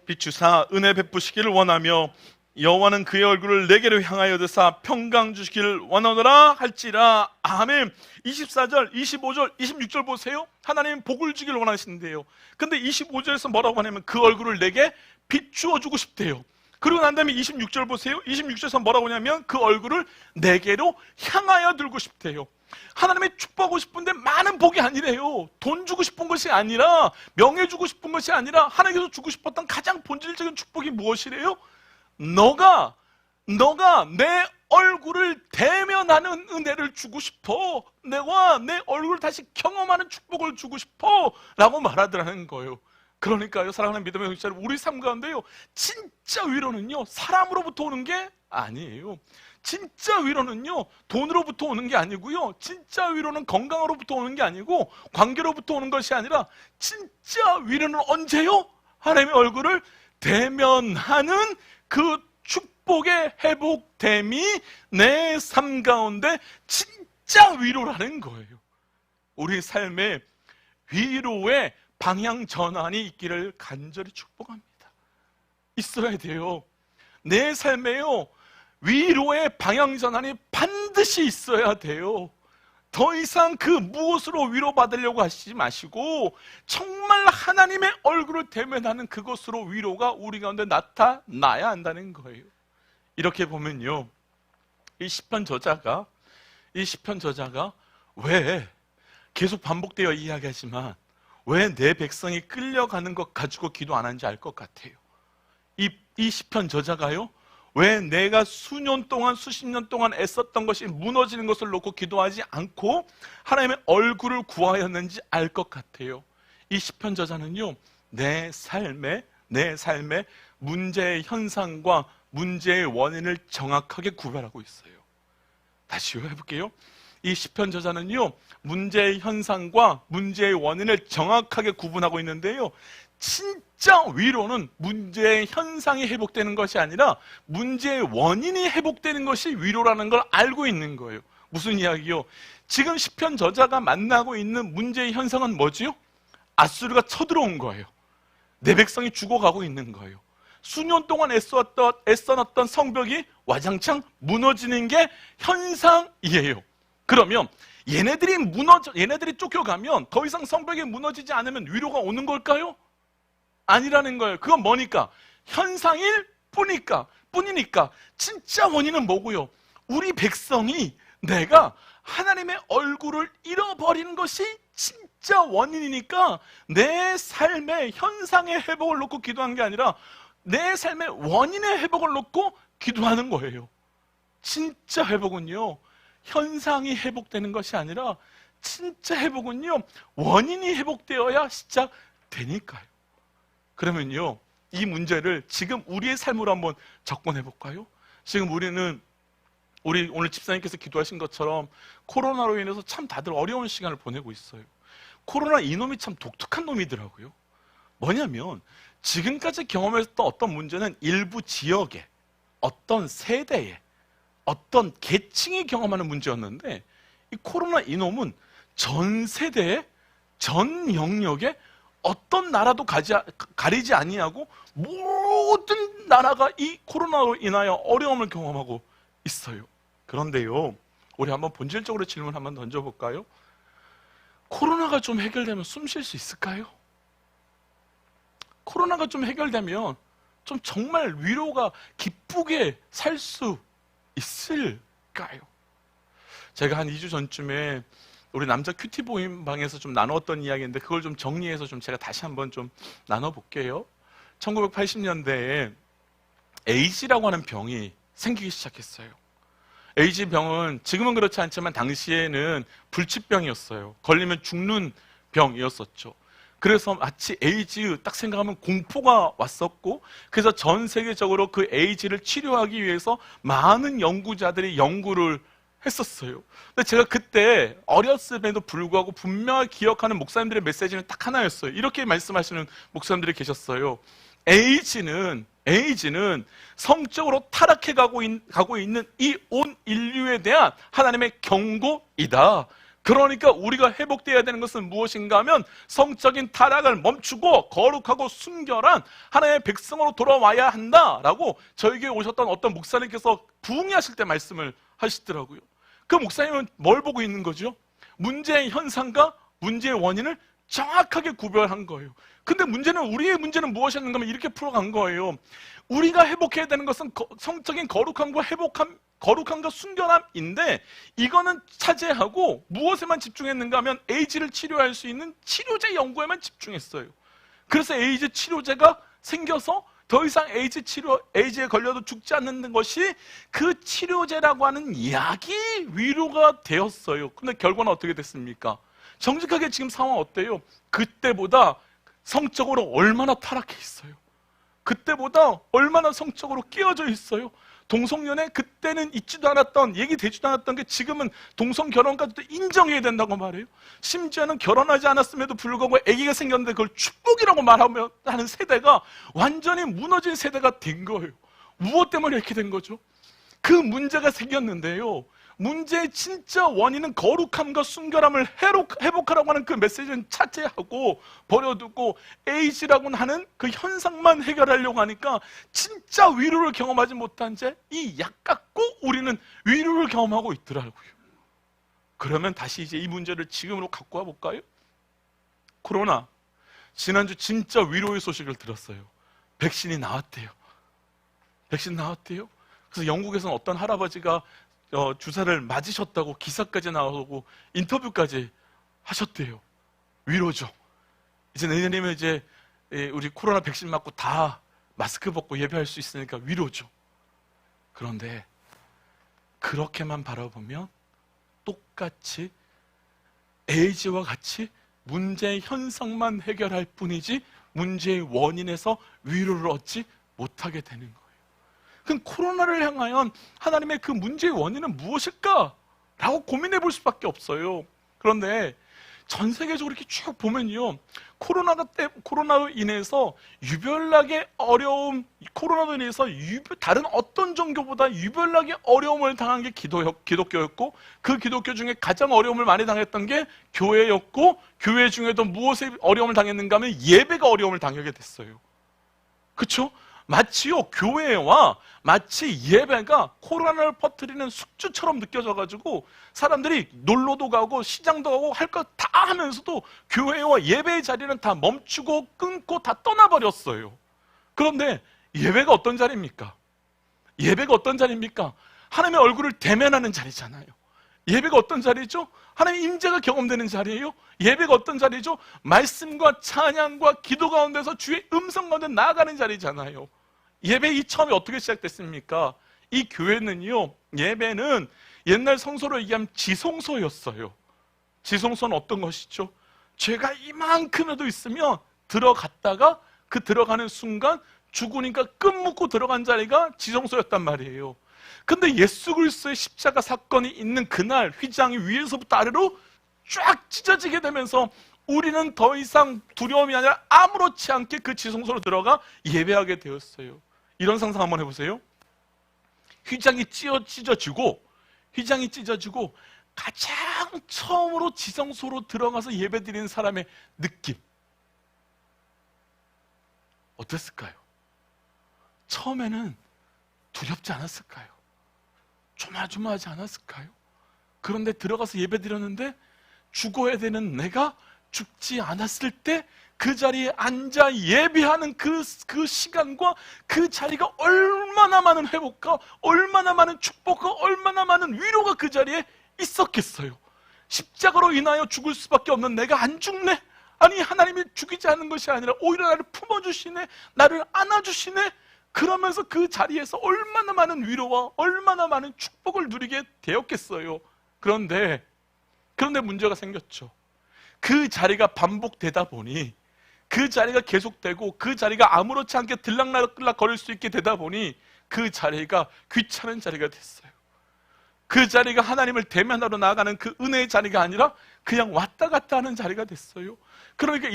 비추사 은혜 베푸시기를 원하며 여호와는 그의 얼굴을 내게로 향하여 드사 평강 주시기를 원하노라 할지라. 아멘. 24절, 25절, 26절 보세요. 하나님 복을 주기를 원하시는데요, 근데 25절에서 뭐라고 하냐면 그 얼굴을 내게 비추어 주고 싶대요. 그리고 난 다음에 26절 보세요. 26절에서 뭐라고 하냐면 그 얼굴을 내게로 향하여 들고 싶대요. 하나님의 축복하고 싶은데 많은 복이 아니래요. 돈 주고 싶은 것이 아니라, 명예 주고 싶은 것이 아니라, 하나님께서 주고 싶었던 가장 본질적인 축복이 무엇이래요? 너가 내 얼굴을 대면하는 은혜를 주고 싶어, 내가 내 얼굴을 다시 경험하는 축복을 주고 싶어 라고 말하더라는 거예요. 그러니까요, 사랑하는 믿음의 형제들, 우리 삶 가운데요, 진짜 위로는요 사람으로부터 오는 게 아니에요. 진짜 위로는요 돈으로부터 오는 게 아니고요, 진짜 위로는 건강으로부터 오는 게 아니고 관계로부터 오는 것이 아니라, 진짜 위로는 언제요? 하나님의 얼굴을 대면하는 그 축복의 회복됨이 내 삶 가운데 진짜 위로라는 거예요. 우리 삶에 위로의 방향 전환이 있기를 간절히 축복합니다. 있어야 돼요. 내 삶에요, 위로의 방향 전환이 반드시 있어야 돼요. 더 이상 그 무엇으로 위로받으려고 하시지 마시고 정말 하나님의 얼굴을 대면하는 그것으로 위로가 우리 가운데 나타나야 한다는 거예요. 이렇게 보면요, 이 시편 저자가 왜 계속 반복되어 이야기하지만 왜 내 백성이 끌려가는 것 가지고 기도 안 하는지 알 것 같아요. 이 시편 저자가요, 왜 내가 수년 동안 수십 년 동안 애썼던 것이 무너지는 것을 놓고 기도하지 않고 하나님의 얼굴을 구하였는지 알 것 같아요. 이 시편 저자는요, 내 삶의 문제의 현상과 문제의 원인을 정확하게 구별하고 있어요. 다시 해볼게요. 이 시편 저자는요, 문제의 현상과 문제의 원인을 정확하게 구분하고 있는데요, 진짜 위로는 문제의 현상이 회복되는 것이 아니라 문제의 원인이 회복되는 것이 위로라는 걸 알고 있는 거예요. 무슨 이야기요? 지금 시편 저자가 만나고 있는 문제의 현상은 뭐지요? 아수르가 쳐들어온 거예요. 내 백성이 죽어가고 있는 거예요. 수년 동안 애써놨던 성벽이 와장창 무너지는 게 현상이에요. 그러면 얘네들이 쫓겨가면 더 이상 성벽이 무너지지 않으면 위로가 오는 걸까요? 아니라는 거예요. 그건 뭐니까? 현상일 뿐이니까. 진짜 원인은 뭐고요? 우리 백성이 내가 하나님의 얼굴을 잃어버리는 것이 진짜 원인이니까 내 삶의 현상의 회복을 놓고 기도한 게 아니라 내 삶의 원인의 회복을 놓고 기도하는 거예요. 진짜 회복은요, 현상이 회복되는 것이 아니라 진짜 회복은요, 원인이 회복되어야 시작되니까요. 그러면요, 이 문제를 지금 우리의 삶으로 한번 접근해 볼까요? 지금 우리 오늘 집사님께서 기도하신 것처럼 코로나로 인해서 참 다들 어려운 시간을 보내고 있어요. 코로나 이놈이 참 독특한 놈이더라고요. 뭐냐면 지금까지 경험했던 어떤 문제는 일부 지역에, 어떤 세대에, 어떤 계층이 경험하는 문제였는데 이 코로나 이놈은 전 세대에, 전 영역에 어떤 나라도 가리지 아니하고 모든 나라가 이 코로나로 인하여 어려움을 경험하고 있어요. 그런데요, 우리 한번 본질적으로 질문 한번 던져볼까요? 코로나가 좀 해결되면 숨 쉴 수 있을까요? 코로나가 좀 해결되면 좀 정말 위로가 기쁘게 살 수 있을까요? 제가 한 2주 전쯤에 우리 남자 큐티보이 방에서 좀 나누었던 이야기인데 그걸 좀 정리해서 좀 제가 다시 한번 좀 나눠볼게요. 1980년대에 에이즈라고 하는 병이 생기기 시작했어요. 에이즈 병은 지금은 그렇지 않지만 당시에는 불치병이었어요. 걸리면 죽는 병이었었죠. 그래서 마치 에이즈 딱 생각하면 공포가 왔었고, 그래서 전 세계적으로 그 에이즈를 치료하기 위해서 많은 연구자들이 연구를 했었어요. 근데 제가 그때 어렸음에도 불구하고 분명히 기억하는 목사님들의 메시지는 딱 하나였어요. 이렇게 말씀하시는 목사님들이 계셨어요. 에이즈는 성적으로 타락해 가고 있는 이 온 인류에 대한 하나님의 경고이다. 그러니까 우리가 회복되어야 되는 것은 무엇인가 하면 성적인 타락을 멈추고 거룩하고 순결한 하나님의 백성으로 돌아와야 한다라고 저에게 오셨던 어떤 목사님께서 부흥하실 때 말씀을 하시더라고요. 그 목사님은 뭘 보고 있는 거죠? 문제의 현상과 문제의 원인을 정확하게 구별한 거예요. 근데 우리의 문제는 무엇이었는가 하면 이렇게 풀어간 거예요. 우리가 회복해야 되는 것은 성적인 거룩함과 순결함인데, 이거는 차지하고 무엇에만 집중했는가 하면 에이즈를 치료할 수 있는 치료제 연구에만 집중했어요. 그래서 에이즈 치료제가 생겨서 더 이상 에이즈에 걸려도 죽지 않는 것이 그 치료제라고 하는 약이 위로가 되었어요. 근데 결과는 어떻게 됐습니까? 정직하게 지금 상황 어때요? 그때보다 성적으로 얼마나 타락해 있어요. 그때보다 얼마나 성적으로 깨어져 있어요. 동성연애 그때는 있지도 않았던, 얘기되지도 않았던 게 지금은 동성 결혼까지도 인정해야 된다고 말해요. 심지어는 결혼하지 않았음에도 불구하고 아기가 생겼는데 그걸 축복이라고 말하는 세대가 완전히 무너진 세대가 된 거예요. 무엇 때문에 이렇게 된 거죠? 그 문제가 생겼는데요, 문제의 진짜 원인은 거룩함과 순결함을 회복하라고 하는 그 메시지는 차지하고 버려두고 에이즈라고 하는 그 현상만 해결하려고 하니까 진짜 위로를 경험하지 못한 채 이 약 갖고 우리는 위로를 경험하고 있더라고요. 그러면 다시 이제 이 문제를 지금으로 갖고 와볼까요? 코로나, 지난주 진짜 위로의 소식을 들었어요. 백신이 나왔대요. 백신 나왔대요. 그래서 영국에서는 어떤 할아버지가 주사를 맞으셨다고 기사까지 나오고 인터뷰까지 하셨대요. 위로죠. 이제 내년이면 이제 우리 코로나 백신 맞고 다 마스크 벗고 예배할 수 있으니까 위로죠. 그런데 그렇게만 바라보면 똑같이 에이즈와 같이 문제의 현상만 해결할 뿐이지 문제의 원인에서 위로를 얻지 못하게 되는 거예요. 그럼 코로나를 향하여 하나님의 그 문제의 원인은 무엇일까? 라고 고민해 볼 수밖에 없어요. 그런데 전 세계적으로 이렇게 쭉 보면요, 코로나로 인해서 유별나게 어려움, 코로나로 인해서 다른 어떤 종교보다 유별나게 어려움을 당한 게 기독교였고, 그 기독교 중에 가장 어려움을 많이 당했던 게 교회였고, 교회 중에도 무엇에 어려움을 당했는가 하면 예배가 어려움을 당하게 됐어요. 그렇죠? 마치요, 교회와 마치 예배가 코로나를 퍼뜨리는 숙주처럼 느껴져가지고 사람들이 놀러도 가고 시장도 가고 할 것 다 하면서도 교회와 예배의 자리는 다 멈추고 끊고 다 떠나버렸어요. 그런데 예배가 어떤 자리입니까? 예배가 어떤 자리입니까? 하나님의 얼굴을 대면하는 자리잖아요. 예배가 어떤 자리죠? 하나님의 임재가 경험되는 자리예요. 예배가 어떤 자리죠? 말씀과 찬양과 기도 가운데서 주의 음성 가운데 나아가는 자리잖아요. 예배 이 처음에 어떻게 시작됐습니까? 이 교회는요, 예배는 옛날 성소로 얘기하면 지성소였어요. 지성소는 어떤 것이죠? 죄가 이만큼에도 있으면 들어갔다가 그 들어가는 순간 죽으니까 끈 묶고 들어간 자리가 지성소였단 말이에요. 근데 예수 그리스도의 십자가 사건이 있는 그날 휘장이 위에서부터 아래로 쫙 찢어지게 되면서 우리는 더 이상 두려움이 아니라 아무렇지 않게 그 지성소로 들어가 예배하게 되었어요. 이런 상상 한번 해보세요. 휘장이 찢어지고 가장 처음으로 지성소로 들어가서 예배드리는 사람의 느낌 어땠을까요? 처음에는 두렵지 않았을까요? 조마조마하지 않았을까요? 그런데 들어가서 예배드렸는데 죽어야 되는 내가 죽지 않았을 때 그 자리에 앉아 예배하는 그 시간과 그 자리가 얼마나 많은 회복과 얼마나 많은 축복과 얼마나 많은 위로가 그 자리에 있었겠어요. 십자가로 인하여 죽을 수밖에 없는 내가 안 죽네? 아니, 하나님이 죽이지 않는 것이 아니라 오히려 나를 품어주시네, 나를 안아주시네. 그러면서 그 자리에서 얼마나 많은 위로와 얼마나 많은 축복을 누리게 되었겠어요. 그런데 문제가 생겼죠. 그 자리가 반복되다 보니, 그 자리가 계속되고 그 자리가 아무렇지 않게 들락날락 거릴 수 있게 되다 보니 그 자리가 귀찮은 자리가 됐어요. 그 자리가 하나님을 대면하러 나아가는 그 은혜의 자리가 아니라 그냥 왔다 갔다 하는 자리가 됐어요. 그러니까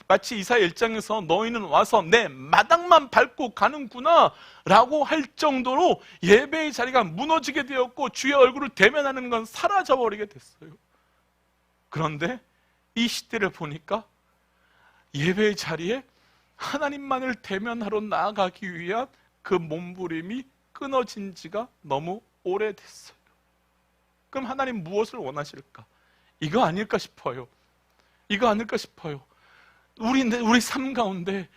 마치 이사야 1장에서 너희는 와서 내 마당만 밟고 가는구나 라고 할 정도로 예배의 자리가 무너지게 되었고 주의 얼굴을 대면하는 건 사라져버리게 됐어요. 그런데 이 시대를 보니까 예배의 자리에 하나님만을 대면하러 나아가기 위한 그 몸부림이 끊어진 지가 너무 오래됐어요. 그럼 하나님 무엇을 원하실까? 이거 아닐까 싶어요. 우리 삶 가운데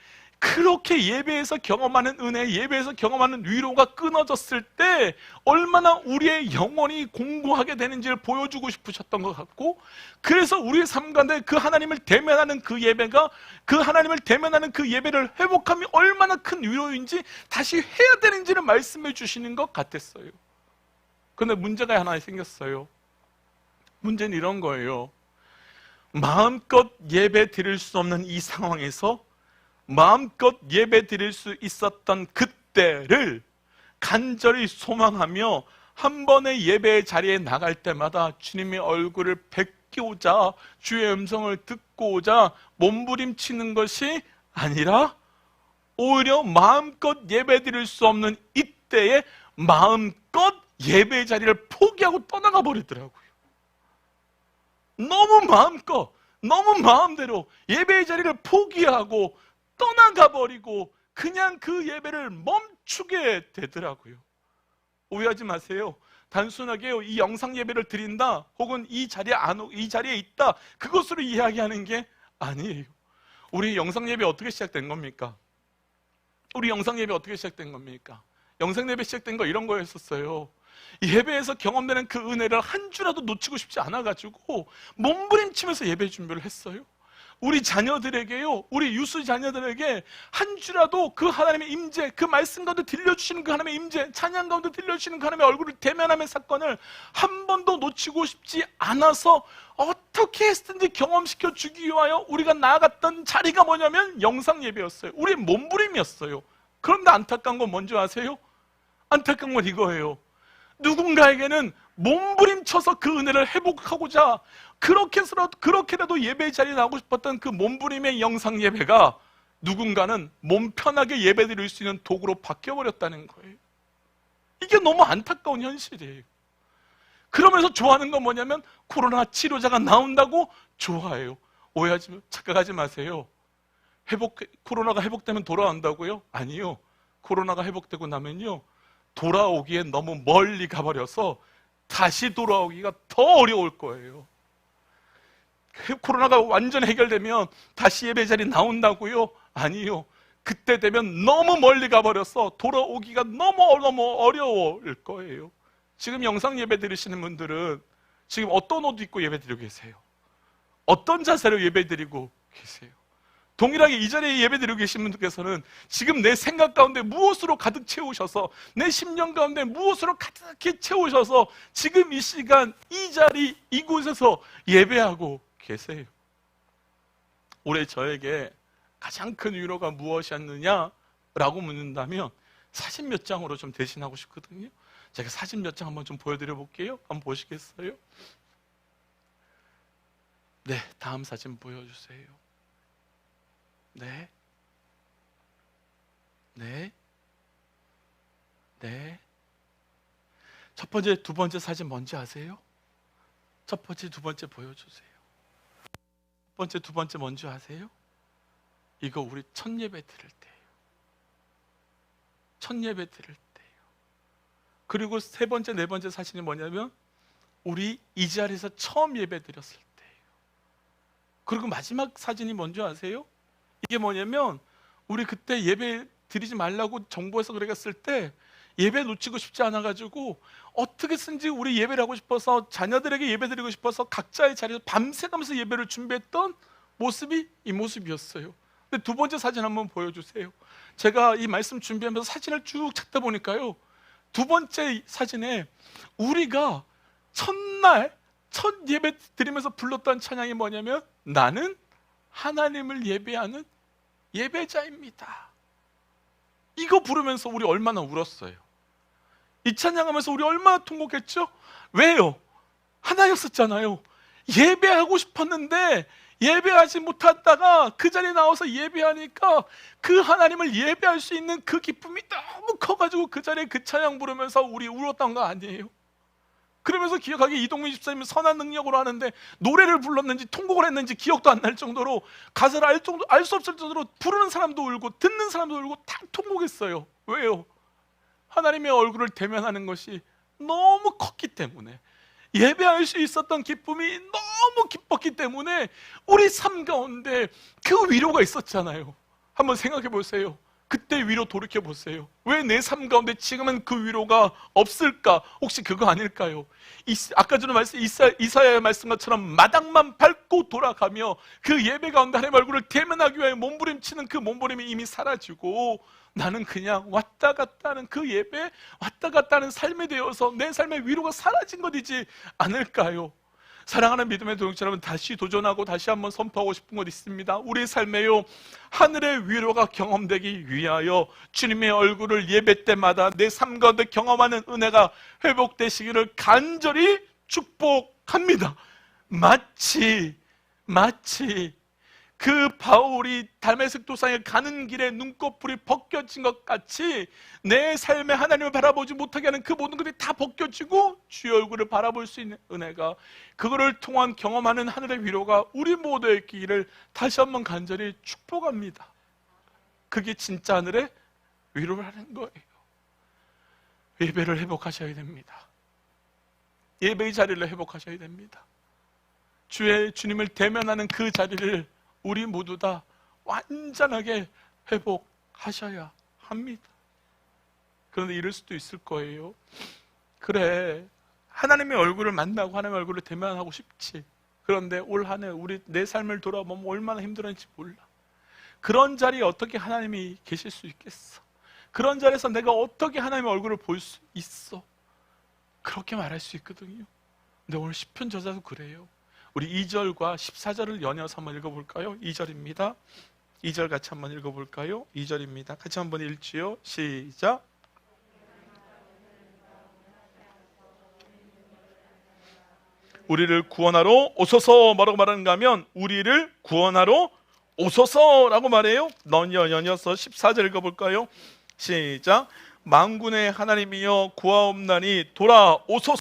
그렇게 예배에서 경험하는 은혜, 예배에서 경험하는 위로가 끊어졌을 때 얼마나 우리의 영혼이 공고하게 되는지를 보여주고 싶으셨던 것 같고, 그래서 우리의 삶 가운데 그 하나님을 대면하는 그 예배가, 그 하나님을 대면하는 그 예배를 회복함이 얼마나 큰 위로인지 다시 해야 되는지를 말씀해 주시는 것 같았어요. 그런데 문제가 하나 생겼어요. 문제는 이런 거예요. 마음껏 예배 드릴 수 없는 이 상황에서 마음껏 예배 드릴 수 있었던 그때를 간절히 소망하며 한 번의 예배의 자리에 나갈 때마다 주님의 얼굴을 뵙고자, 주의 음성을 듣고자 몸부림치는 것이 아니라 오히려 마음껏 예배 드릴 수 없는 이때에 마음껏 예배의 자리를 포기하고 떠나가 버리더라고요. 너무 마음껏, 너무 마음대로 예배의 자리를 포기하고 떠나가 버리고 그냥 그 예배를 멈추게 되더라고요. 오해하지 마세요. 단순하게 이 영상 예배를 드린다 혹은 이 자리에 있다 그것으로 이야기하는 게 아니에요. 우리 영상 예배 어떻게 시작된 겁니까? 영상 예배 시작된 거 이런 거였었어요. 예배에서 경험되는 그 은혜를 한 주라도 놓치고 싶지 않아가지고 몸부림치면서 예배 준비를 했어요. 우리 자녀들에게요, 우리 유수 자녀들에게 한 주라도 그 하나님의 임재, 그 말씀 가운데 들려주시는 그 하나님의 임재, 찬양 가운데 들려주시는 그 하나님의 얼굴을 대면하는 사건을 한 번도 놓치고 싶지 않아서 어떻게 했든지 경험시켜 주기 위하여 우리가 나아갔던 자리가 뭐냐면 영상 예배였어요. 우리의 몸부림이었어요. 그런데 안타까운 건 뭔지 아세요? 안타까운 건 이거예요. 누군가에게는 몸부림쳐서 그 은혜를 회복하고자 그렇게라도 예배 자리에 나오고 싶었던 그 몸부림의 영상 예배가 누군가는 몸 편하게 예배 드릴 수 있는 도구로 바뀌어버렸다는 거예요. 이게 너무 안타까운 현실이에요. 그러면서 좋아하는 건 뭐냐면 코로나 치료자가 나온다고 좋아해요. 착각하지 마세요. 코로나가 회복되면 돌아온다고요? 아니요. 코로나가 회복되고 나면요, 돌아오기에 너무 멀리 가버려서 다시 돌아오기가 더 어려울 거예요. 코로나가 완전 해결되면 다시 예배 자리 나온다고요? 아니요. 그때 되면 너무 멀리 가버려서 돌아오기가 너무 어려울 거예요. 지금 영상 예배 드리시는 분들은 지금 어떤 옷 입고 예배 드리고 계세요? 어떤 자세로 예배 드리고 계세요? 동일하게 이 자리에 예배 드리고 계신 분들께서는 지금 내 생각 가운데 무엇으로 가득 채우셔서, 내 심령 가운데 무엇으로 가득히 채우셔서 지금 이 시간 이 자리 이곳에서 예배하고 계세요. 올해 저에게 가장 큰 위로가 무엇이었느냐라고 묻는다면 사진 몇 장으로 좀 대신하고 싶거든요. 제가 사진 몇 장 한번 좀 보여드려 볼게요. 한번 보시겠어요? 네, 다음 사진 보여주세요. 네. 첫 번째, 두 번째 사진 뭔지 아세요? 첫 번째, 두 번째 보여주세요. 첫 번째, 두 번째 뭔지 아세요? 이거 우리 첫 예배 드릴 때예요. 첫 예배 드릴 때예요. 그리고 세 번째, 네 번째 사진이 뭐냐면 우리 이 자리에서 처음 예배 드렸을 때예요. 그리고 마지막 사진이 뭔지 아세요? 이게 뭐냐면 우리 그때 예배 드리지 말라고 정부에서 그랬을 때 예배 놓치고 싶지 않아가지고 어떻게든지 우리 예배를 하고 싶어서, 자녀들에게 예배 드리고 싶어서 각자의 자리에서 밤새가면서 예배를 준비했던 모습이 이 모습이었어요. 근데 두 번째 사진 한번 보여주세요. 제가 이 말씀 준비하면서 사진을 쭉 찾다 보니까요, 두 번째 사진에 우리가 첫날 첫 예배 드리면서 불렀던 찬양이 뭐냐면 나는 하나님을 예배하는 예배자입니다. 이거 부르면서 우리 얼마나 울었어요. 이 찬양하면서 우리 얼마나 통곡했죠? 왜요? 하나였었잖아요. 예배하고 싶었는데 예배하지 못하다가 그 자리에 나와서 예배하니까 그 하나님을 예배할 수 있는 그 기쁨이 너무 커가지고 그 자리에 그 찬양 부르면서 우리 울었던 거 아니에요? 그러면서 기억하기 이동민 집사님은 선한 능력으로 하는데 노래를 불렀는지 통곡을 했는지 기억도 안 날 정도로, 가사를 알 수 없을 정도로 부르는 사람도 울고 듣는 사람도 울고 다 통곡했어요. 왜요? 하나님의 얼굴을 대면하는 것이 너무 컸기 때문에, 예배할 수 있었던 기쁨이 너무 기뻤기 때문에 우리 삶 가운데 그 위로가 있었잖아요. 한번 생각해 보세요. 그때 위로 돌이켜 보세요. 왜 내 삶 가운데 지금은 그 위로가 없을까? 혹시 그거 아닐까요? 아까 전에 말씀 이사야의 말씀 것처럼 마당만 밟고 돌아가며 그 예배 가운데 하나님의 얼굴을 대면하기 위해 몸부림치는 그 몸부림이 이미 사라지고 나는 그냥 왔다 갔다 하는 그 예배, 왔다 갔다 하는 삶이 되어서 내 삶의 위로가 사라진 것이지 않을까요? 사랑하는 믿음의 동역자 여러분, 다시 도전하고 다시 한번 선포하고 싶은 것 있습니다. 우리 삶에요, 하늘의 위로가 경험되기 위하여 주님의 얼굴을 예배 때마다 내 삶 가운데 경험하는 은혜가 회복되시기를 간절히 축복합니다. 마치 그 바울이 다메섹 도상에 가는 길에 눈꺼풀이 벗겨진 것 같이 내 삶에 하나님을 바라보지 못하게 하는 그 모든 것이 다 벗겨지고 주의 얼굴을 바라볼 수 있는 은혜가, 그거를 통한 경험하는 하늘의 위로가 우리 모두의 있기를 다시 한번 간절히 축복합니다. 그게 진짜 하늘의 위로라는 거예요. 예배를 회복하셔야 됩니다. 예배의 자리를 회복하셔야 됩니다. 주님을 대면하는 그 자리를 우리 모두 다 완전하게 회복하셔야 합니다. 그런데 이럴 수도 있을 거예요. 그래, 하나님의 얼굴을 만나고 하나님의 얼굴을 대면하고 싶지. 그런데 올 한 해 내 삶을 돌아보면 얼마나 힘들었는지 몰라. 그런 자리에 어떻게 하나님이 계실 수 있겠어? 그런 자리에서 내가 어떻게 하나님의 얼굴을 볼 수 있어? 그렇게 말할 수 있거든요. 근데 오늘 시편 저자도 그래요. 우리 2절과 14절을 연이어서 한번 읽어볼까요? 2절입니다. 2절 같이 한번 읽어볼까요? 2절입니다. 같이 한번 읽지요. 시작. 우리를 구원하러 오소서. 뭐라고 말하는가 하면 우리를 구원하러 오소서라고 말해요. 연이어서 14절 읽어볼까요? 시작. 만군의 하나님이여 구하옵나니 돌아오소서.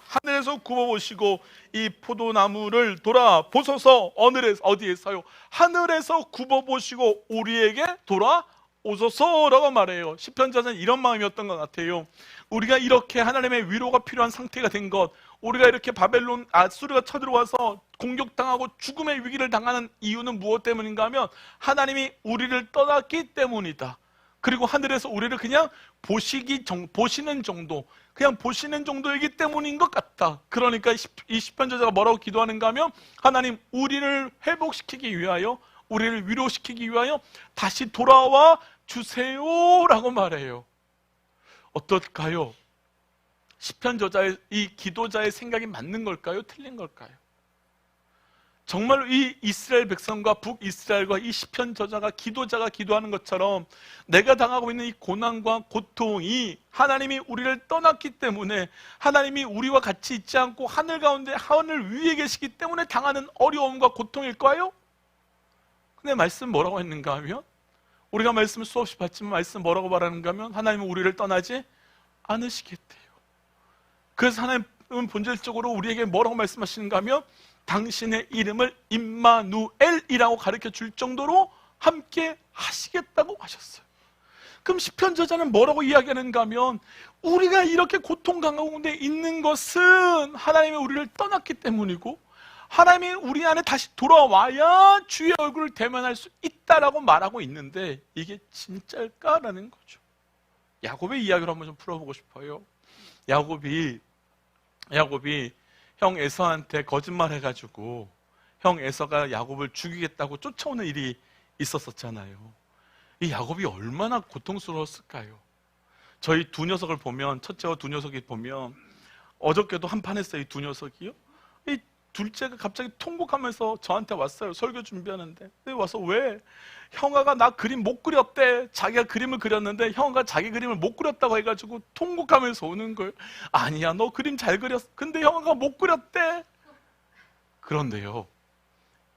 하늘에서 굽어보시고 이 포도나무를 돌아보소서. 어디에서요? 하늘에서 굽어보시고 우리에게 돌아오소서라고 말해요. 시편자는 이런 마음이었던 것 같아요. 우리가 이렇게 하나님의 위로가 필요한 상태가 된 것, 우리가 이렇게 바벨론 아수르가 쳐들어와서 공격당하고 죽음의 위기를 당하는 이유는 무엇 때문인가 하면 하나님이 우리를 떠났기 때문이다. 그리고 하늘에서 우리를 그냥 보시는 정도, 그냥 보시는 정도이기 때문인 것 같다. 그러니까 이 시편저자가 뭐라고 기도하는가 하면 하나님 우리를 회복시키기 위하여, 우리를 위로시키기 위하여 다시 돌아와 주세요라고 말해요. 어떨까요? 시편저자의 이 기도자의 생각이 맞는 걸까요? 틀린 걸까요? 정말로 이 이스라엘 백성과 북이스라엘과 이 시편 저자가 기도자가 기도하는 것처럼 내가 당하고 있는 이 고난과 고통이 하나님이 우리를 떠났기 때문에, 하나님이 우리와 같이 있지 않고 하늘 가운데 하늘 위에 계시기 때문에 당하는 어려움과 고통일까요? 근데 말씀 뭐라고 했는가 하면, 우리가 말씀을 수없이 봤지만 말씀 뭐라고 말하는가 하면 하나님은 우리를 떠나지 않으시겠대요. 그래서 하나님은 본질적으로 우리에게 뭐라고 말씀하시는가 하면 당신의 이름을 임마누엘이라고 가르쳐 줄 정도로 함께 하시겠다고 하셨어요. 그럼 시편 저자는 뭐라고 이야기하는가 하면 우리가 이렇게 고통 가운데 있는 것은 하나님이 우리를 떠났기 때문이고 하나님이 우리 안에 다시 돌아와야 주의 얼굴을 대면할 수 있다라고 말하고 있는데 이게 진짜일까라는 거죠. 야곱의 이야기를 한번 좀 풀어보고 싶어요. 야곱이 형 에서한테 거짓말해가지고 형 에서가 야곱을 죽이겠다고 쫓아오는 일이 있었었잖아요. 이 야곱이 얼마나 고통스러웠을까요? 저희 두 녀석을 보면, 첫째와 두 녀석이 보면 어저께도 한판 했어요. 이 두 녀석이요. 이 둘째가 갑자기 통곡하면서 저한테 왔어요. 설교 준비하는데. 근데 와서 왜? 형아가 나 그림 못 그렸대. 자기가 그림을 그렸는데 형아가 자기 그림을 못 그렸다고 해가지고 통곡하면서 오는 걸. 아니야, 너 그림 잘 그렸어. 근데 형아가 못 그렸대. 그런데요,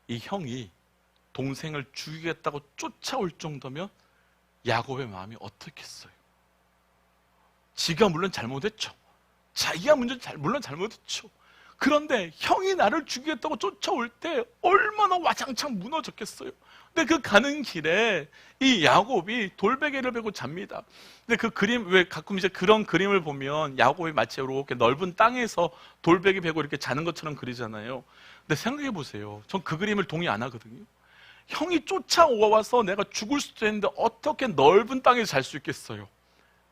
이 형이 동생을 죽이겠다고 쫓아올 정도면 야곱의 마음이 어떻겠어요? 지가 물론 잘못했죠. 자기가 물론 잘못했죠. 그런데 형이 나를 죽이겠다고 쫓아올 때 얼마나 와장창 무너졌겠어요. 근데 그 가는 길에 이 야곱이 돌베개를 베고 잡니다. 근데 그 그림, 왜 가끔 이제 그런 그림을 보면 야곱이 마치 이렇게 넓은 땅에서 돌베개 베고 이렇게 자는 것처럼 그리잖아요. 근데 생각해 보세요. 전 그 그림을 동의 안 하거든요. 형이 쫓아와서 내가 죽을 수도 있는데 어떻게 넓은 땅에서 잘 수 있겠어요?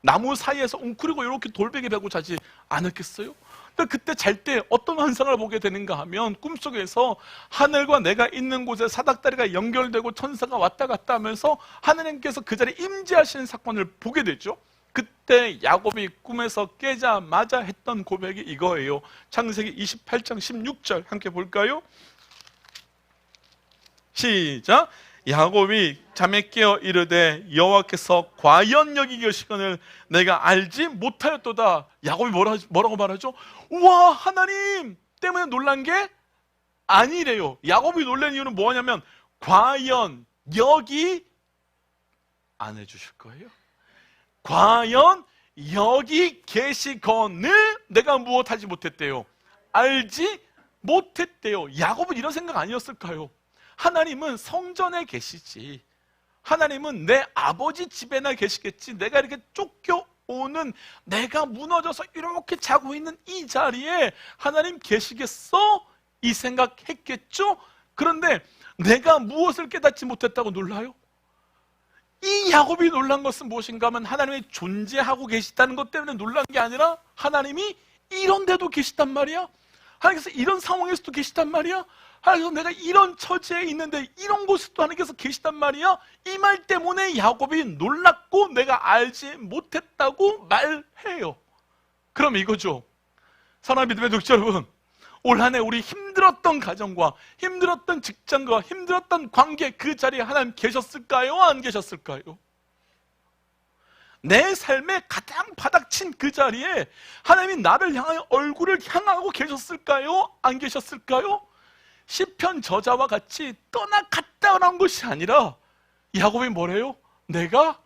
나무 사이에서 웅크리고 이렇게 돌베개 베고 자지 않았겠어요? 근데 그때 잘 때 어떤 환상을 보게 되는가 하면 꿈속에서 하늘과 내가 있는 곳에 사닥다리가 연결되고 천사가 왔다 갔다 하면서 하느님께서 그 자리에 임재하시는 사건을 보게 되죠. 그때 야곱이 꿈에서 깨자마자 했던 고백이 이거예요. 창세기 28장 16절 함께 볼까요? 시작. 야곱이 잠에 깨어 이르되 여호와께서 과연 여기 계시거늘 내가 알지 못하였도다. 야곱이 뭐라고 말하죠? 우와, 하나님 때문에 놀란 게 아니래요. 야곱이 놀란 이유는 뭐냐면 과연 여기 안 해주실 거예요? 과연 여기 계시거늘 내가 무엇하지 못했대요? 알지 못했대요. 야곱은 이런 생각 아니었을까요? 하나님은 성전에 계시지, 하나님은 내 아버지 집에나 계시겠지, 내가 이렇게 쫓겨오는, 내가 무너져서 이렇게 자고 있는 이 자리에 하나님 계시겠어? 이 생각했겠죠? 그런데 내가 무엇을 깨닫지 못했다고 놀라요? 이 야곱이 놀란 것은 무엇인가 하면 하나님이 존재하고 계시다는 것 때문에 놀란 게 아니라 하나님이 이런 데도 계시단 말이야. 하나님께서 이런 상황에서도 계시단 말이야. 하나님께서 내가 이런 처지에 있는데 이런 곳에도 하나님께서 계시단 말이야. 이 말 때문에 야곱이 놀랐고 내가 알지 못했다고 말해요. 그럼 이거죠. 사랑하는 믿음의 독자 여러분, 올 한 해 우리 힘들었던 가정과 힘들었던 직장과 힘들었던 관계, 그 자리에 하나님 계셨을까요? 안 계셨을까요? 내 삶에 가장 바닥친 계신 그 자리에 하나님이 나를 향하여 얼굴을 향하고 계셨을까요? 안 계셨을까요? 시편 저자와 같이 떠나갔다 나온 것이 아니라 야곱이 뭐래요? 내가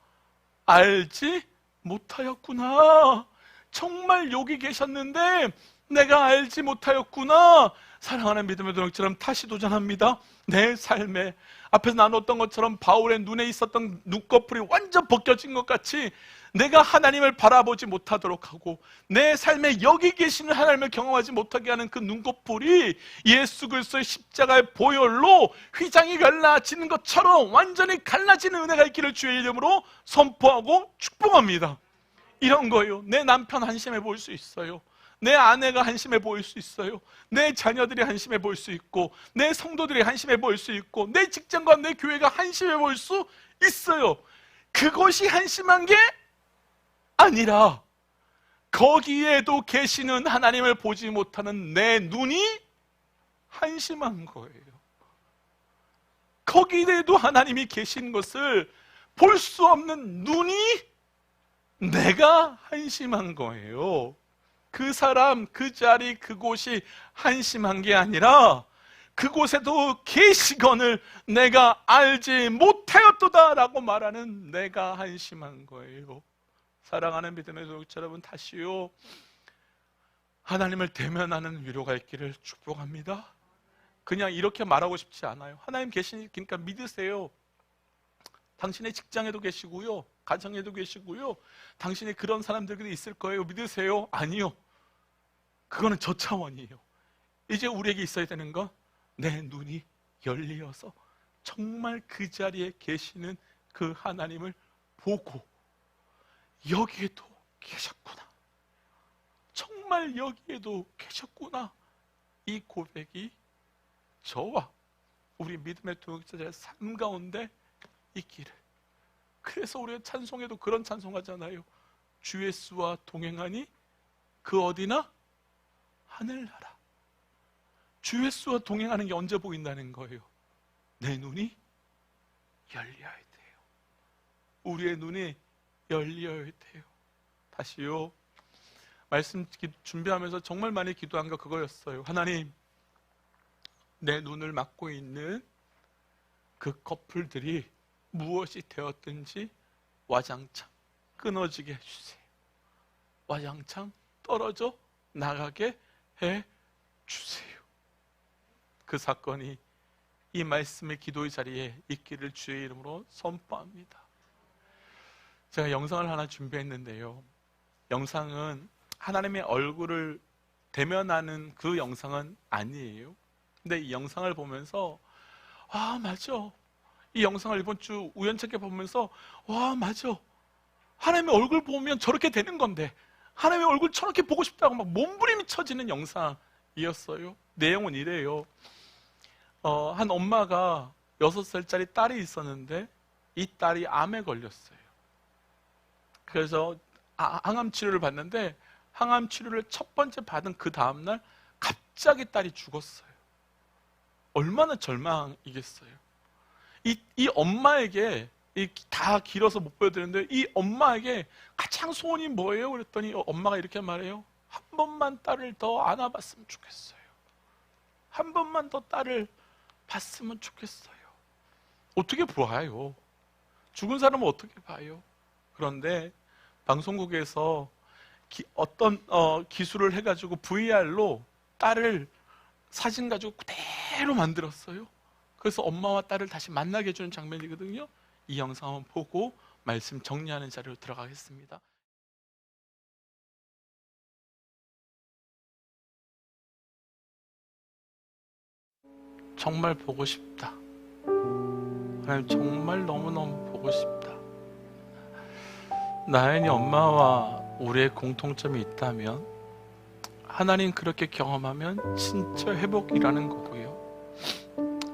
알지 못하였구나. 정말 여기 계셨는데 내가 알지 못하였구나. 사랑하는 믿음의 동역처럼 다시 도전합니다. 내 삶에 앞에서 나눴던 것처럼 바울의 눈에 있었던 눈꺼풀이 완전 벗겨진 것 같이 내가 하나님을 바라보지 못하도록 하고 내 삶에 여기 계시는 하나님을 경험하지 못하게 하는 그 눈꺼풀이 예수 그리스도의 십자가의 보혈로 휘장이 갈라지는 것처럼 완전히 갈라지는 은혜가 있기를 주의 이름으로 선포하고 축복합니다. 이런 거예요. 내 남편 한심해 보일 수 있어요. 내 아내가 한심해 보일 수 있어요. 내 자녀들이 한심해 보일 수 있고 내 성도들이 한심해 보일 수 있고 내 직장과 내 교회가 한심해 보일 수 있어요. 그것이 한심한 게 아니라 거기에도 계시는 하나님을 보지 못하는 내 눈이 한심한 거예요. 거기에도 하나님이 계신 것을 볼 수 없는 눈이 내가 한심한 거예요. 그 사람, 그 자리, 그곳이 한심한 게 아니라 그곳에도 계시건을 내가 알지 못하였도다 라고 말하는 내가 한심한 거예요. 사랑하는 믿음의 동역자 여러분, 다시요, 하나님을 대면하는 위로가 있기를 축복합니다. 그냥 이렇게 말하고 싶지 않아요. 하나님 계시니까 믿으세요. 당신의 직장에도 계시고요, 가정에도 계시고요, 당신이 그런 사람들이 있을 거예요. 믿으세요. 아니요, 그거는 저 차원이에요. 이제 우리에게 있어야 되는 건 내 눈이 열리어서 정말 그 자리에 계시는 그 하나님을 보고 여기에도 계셨구나, 정말 여기에도 계셨구나, 이 고백이 저와 우리 믿음의 동역자들의 삶 가운데 있기를. 그래서 우리가 찬송에도 그런 찬송하잖아요. 주 예수와 동행하니 그 어디나 하늘나라. 주 예수와 동행하는 게 언제 보인다는 거예요? 내 눈이 열려야 돼요. 우리의 눈이 열려야 돼요. 다시요, 말씀 준비하면서 정말 많이 기도한 거 그거였어요. 하나님, 내 눈을 막고 있는 그 커플들이 무엇이 되었든지 와장창 끊어지게 해주세요. 와장창 떨어져 나가게 해주세요. 그 사건이 이 말씀의 기도의 자리에 있기를 주의 이름으로 선포합니다. 제가 영상을 하나 준비했는데요, 영상은 하나님의 얼굴을 대면하는 그 영상은 아니에요. 근데 이 영상을 보면서 아 맞아, 이 영상을 이번 주 우연찮게 보면서 와 맞아, 하나님의 얼굴 보면 저렇게 되는 건데 하나님의 얼굴 저렇게 보고 싶다고 막 몸부림이 쳐지는 영상이었어요. 내용은 이래요. 한 엄마가 6살짜리 딸이 있었는데 이 딸이 암에 걸렸어요. 그래서 항암 치료를 받는데 항암 치료를 첫 번째 받은 그 다음날 갑자기 딸이 죽었어요. 얼마나 절망이겠어요. 이 엄마에게, 다 길어서 못 보여드리는데 이 엄마에게 가장 소원이 뭐예요? 그랬더니 엄마가 이렇게 말해요. 한 번만 딸을 더 안아봤으면 좋겠어요. 한 번만 더 딸을 봤으면 좋겠어요. 어떻게 봐요? 죽은 사람은 어떻게 봐요? 그런데 방송국에서 어떤 기술을 해가지고 VR로 딸을 사진 가지고 그대로 만들었어요. 그래서 엄마와 딸을 다시 만나게 해주는 장면이거든요. 이 영상 한번 보고 말씀 정리하는 자리로 들어가겠습니다. 정말 보고 싶다. 하나님, 정말 너무너무 보고 싶다. 나연이 엄마와 우리의 공통점이 있다면 하나님 그렇게 경험하면 진짜 회복이라는 거고요.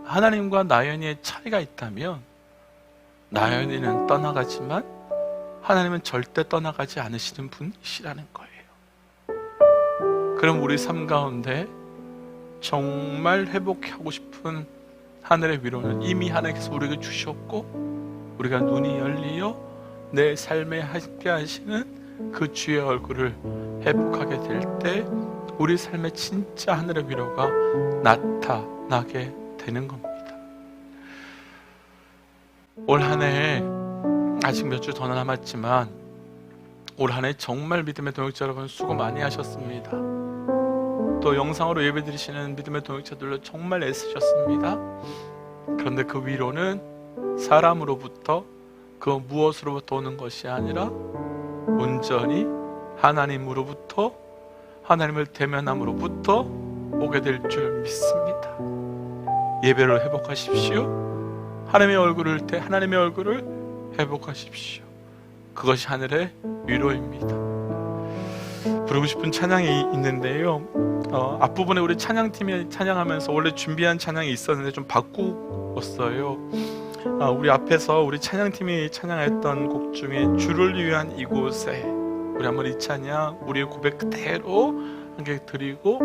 하나님과 나연이의 차이가 있다면 나연이는 떠나가지만 하나님은 절대 떠나가지 않으시는 분이시라는 거예요. 그럼 우리 삶 가운데 정말 회복하고 싶은 하늘의 위로는 이미 하나님께서 우리에게 주셨고 우리가 눈이 열리어 내 삶에 함께 하시는 그 주의 얼굴을 회복하게 될 때 우리 삶에 진짜 하늘의 위로가 나타나게 되는 겁니다. 올 한 해 아직 몇 주 더 남았지만 올 한 해 정말 믿음의 동역자 여러분 수고 많이 하셨습니다. 또 영상으로 예배드리시는 믿음의 동역자들로 정말 애쓰셨습니다. 그런데 그 위로는 사람으로부터 그 무엇으로부터 오는 것이 아니라 온전히 하나님으로부터, 하나님을 대면함으로부터 오게 될 줄 믿습니다. 예배를 회복하십시오. 하나님의 얼굴을 회복하십시오. 그것이 하늘의 위로입니다. 부르고 싶은 찬양이 있는데요, 앞부분에 우리 찬양팀이 찬양하면서 원래 준비한 찬양이 있었는데 좀 바꾸었어요. 우리 앞에서 우리 찬양팀이 찬양했던 곡 중에 주를 위한 이곳에, 우리 한번 이 찬양 우리의 고백 그대로 함께 드리고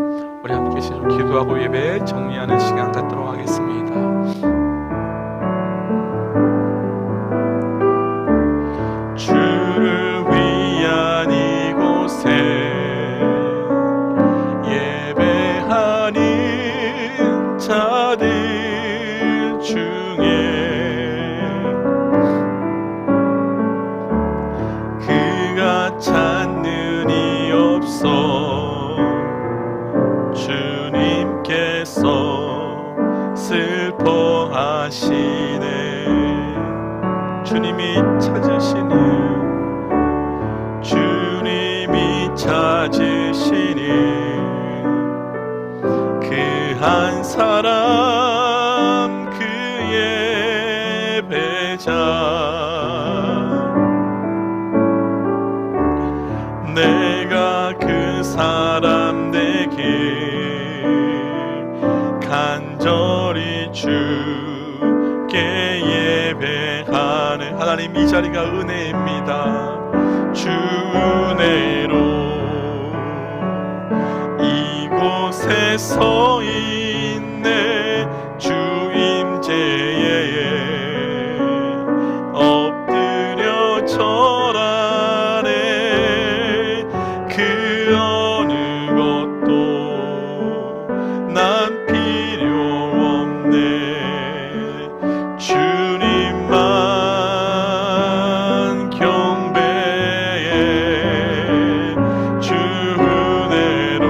우리 함께 좀 기도하고 예배 정리하는 시간 갖도록 하겠습니다. 주를 위한 이곳에 예배하는 자들 중에 그가 찾는 이 없어 주님께서 슬퍼하시네. 주님이 찾으시는 그 한 사람, 그 예배자, 내가 그 사람 되길 간절히 주께 예배하는 하나님, 이 자리가 은혜입니다. 주 은혜로 이곳에 서 있네. 주 임재에 엎드려 절하네. 그 어느 것도 난 필요 없네. 주님만 경배해. 주 은혜로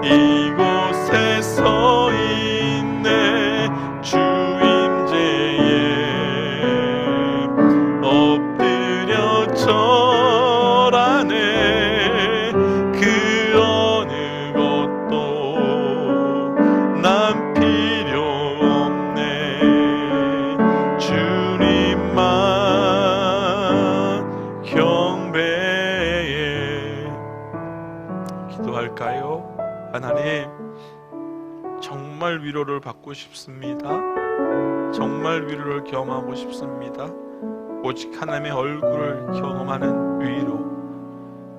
이곳에 서 있네. 주 임재에 엎드려 절하네. 그 어느 것도 난 필요 없네. 주님만 경배해. 기도할까요? 하나님, 정말 위로를 받고 싶습니다. 정말 위로를 경험하고 싶습니다. 오직 하나님의 얼굴을 경험하는 위로,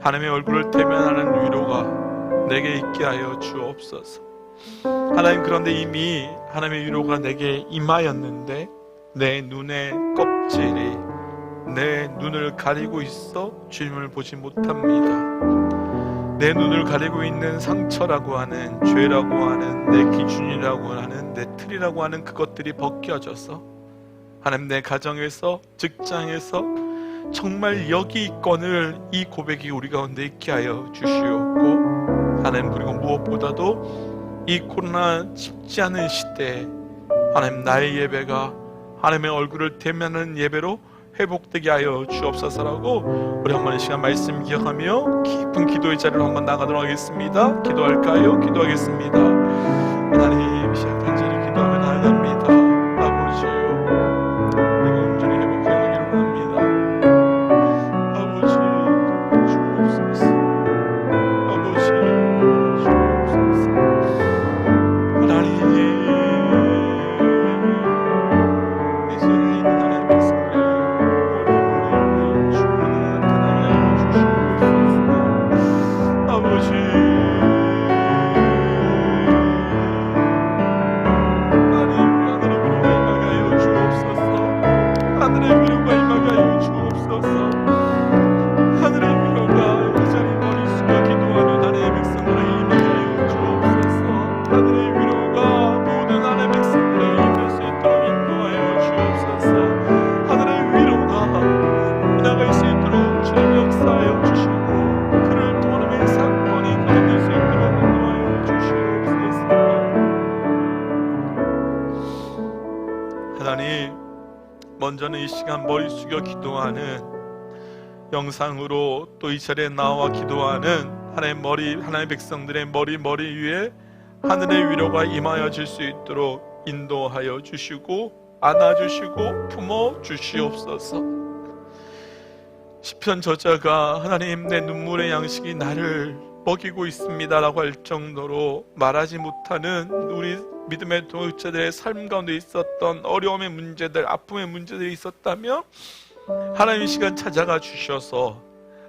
하나님의 얼굴을 대면하는 위로가 내게 있게 하여 주옵소서. 하나님, 그런데 이미 하나님의 위로가 내게 임하였는데 내 눈의 껍질이 내 눈을 가리고 있어 주님을 보지 못합니다. 내 눈을 가리고 있는 상처라고 하는, 죄라고 하는, 내 기준이라고 하는, 내 틀이라고 하는 그것들이 벗겨져서 하나님, 내 가정에서, 직장에서 정말 여기 있건을 이 고백이 우리 가운데 있게 하여 주시옵고, 하나님, 그리고 무엇보다도 이 코로나 쉽지 않은 시대에 하나님, 나의 예배가 하나님의 얼굴을 대면하는 예배로 회복되게 하여 주옵소서라고 우리 한번 시간 말씀 기억하며 깊은 기도의 자리로 한번 나가도록 하겠습니다. 기도할까요? 기도하겠습니다. 하나님, 이 시간 간절히 기도하며 나아갑니다. 아버지요, 내가 온전히 회복하기를 원합니다. 아버지, 주옵소서. 아버지, 주옵소서. 하나님, 이 시간에 있는 하나님의 말씀을 아버지, 시간 머리 숙여 기도하는 영상으로 또 이 자리에 나와 기도하는 하나님의 백성들의 머리 위에 하늘의 위로가 임하여 질 수 있도록 인도하여 주시고 안아주시고 품어 주시옵소서. 시편 저자가 하나님, 내 눈물의 양식이 나를 먹이고 있습니다 라고 할 정도로 말하지 못하는 우리 믿음의 동역자들의 삶 가운데 있었던 어려움의 문제들, 아픔의 문제들이 있었다면 하나님 이 시간 찾아가 주셔서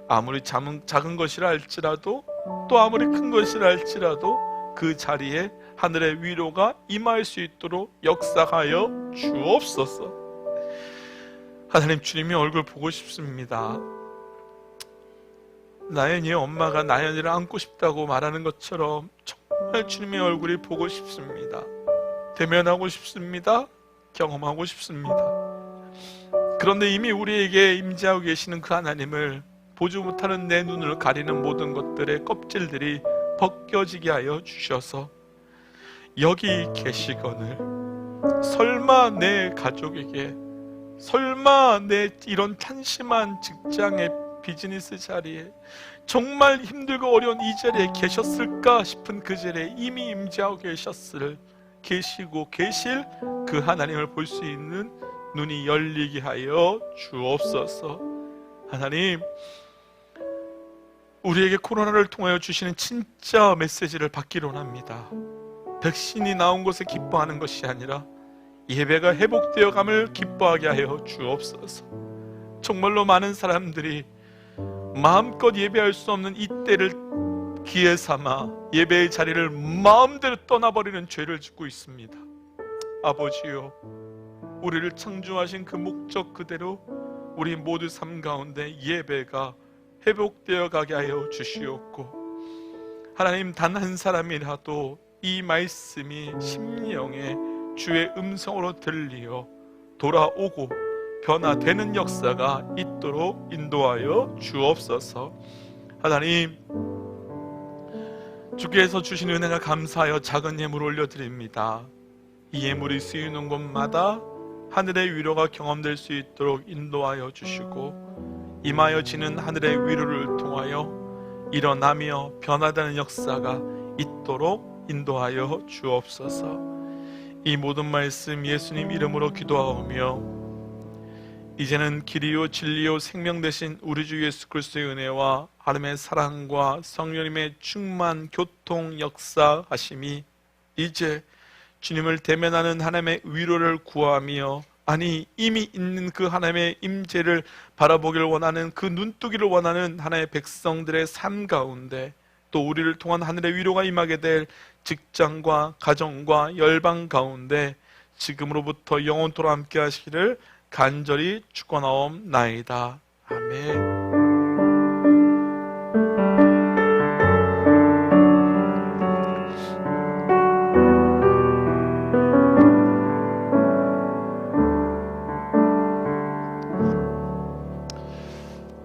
아무리 작은 것이라 할지라도 또 아무리 큰 것이라 할지라도 그 자리에 하늘의 위로가 임할 수 있도록 역사하여 주옵소서. 하나님, 주님의 얼굴 보고 싶습니다. 나연이의 엄마가 나연이를 안고 싶다고 말하는 것처럼 정말 주님의 얼굴이 보고 싶습니다. 대면하고 싶습니다. 경험하고 싶습니다. 그런데 이미 우리에게 임재하고 계시는 그 하나님을 보지 못하는 내 눈을 가리는 모든 것들의 껍질들이 벗겨지게 하여 주셔서 여기 계시거늘 설마 내 가족에게, 설마 내 이런 한심한 직장의 비즈니스 자리에, 정말 힘들고 어려운 이 자리에 계셨을까 싶은 그 자리에 이미 임재하고 계시고 계실 그 하나님을 볼 수 있는 눈이 열리게 하여 주옵소서. 하나님, 우리에게 코로나를 통하여 주시는 진짜 메시지를 받기로 합니다. 백신이 나온 것에 기뻐하는 것이 아니라 예배가 회복되어 감을 기뻐하게 하여 주옵소서. 정말로 많은 사람들이 마음껏 예배할 수 없는 이때를 기회 삼아 예배의 자리를 마음대로 떠나버리는 죄를 짓고 있습니다. 아버지요, 우리를 창조하신 그 목적 그대로 우리 모두 삶 가운데 예배가 회복되어 가게 하여 주시옵고, 하나님, 단 한 사람이라도 이 말씀이 심령에 주의 음성으로 들리어 돌아오고 변화되는 역사가 있도록 인도하여 주옵소서. 하나님, 주께서 주신 은혜가 감사하여 작은 예물 올려드립니다. 이 예물이 쓰이는 곳마다 하늘의 위로가 경험될 수 있도록 인도하여 주시고, 임하여 지는 하늘의 위로를 통하여 일어나며 변화되는 역사가 있도록 인도하여 주옵소서. 이 모든 말씀 예수님 이름으로 기도하오며, 이제는 길이요 진리요 생명 되신 우리 주 예수 그리스도의 은혜와 하나님의 사랑과 성령님의 충만 교통 역사하심이 이제 주님을 대면하는 하나님의 위로를 구하며, 아니 이미 있는 그 하나님의 임재를 바라보기를 원하는, 그 눈뜨기를 원하는 하나님의 백성들의 삶 가운데, 또 우리를 통한 하늘의 위로가 임하게 될 직장과 가정과 열방 가운데 지금으로부터 영원토록 함께 하시기를 간절히 축원하옵나이다. 아멘.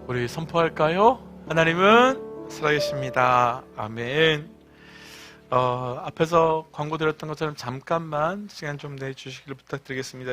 우리 선포할까요? 하나님은 살아계십니다. 아멘. 앞에서 광고 드렸던 것처럼 잠깐만 시간 좀 내주시길 부탁드리겠습니다.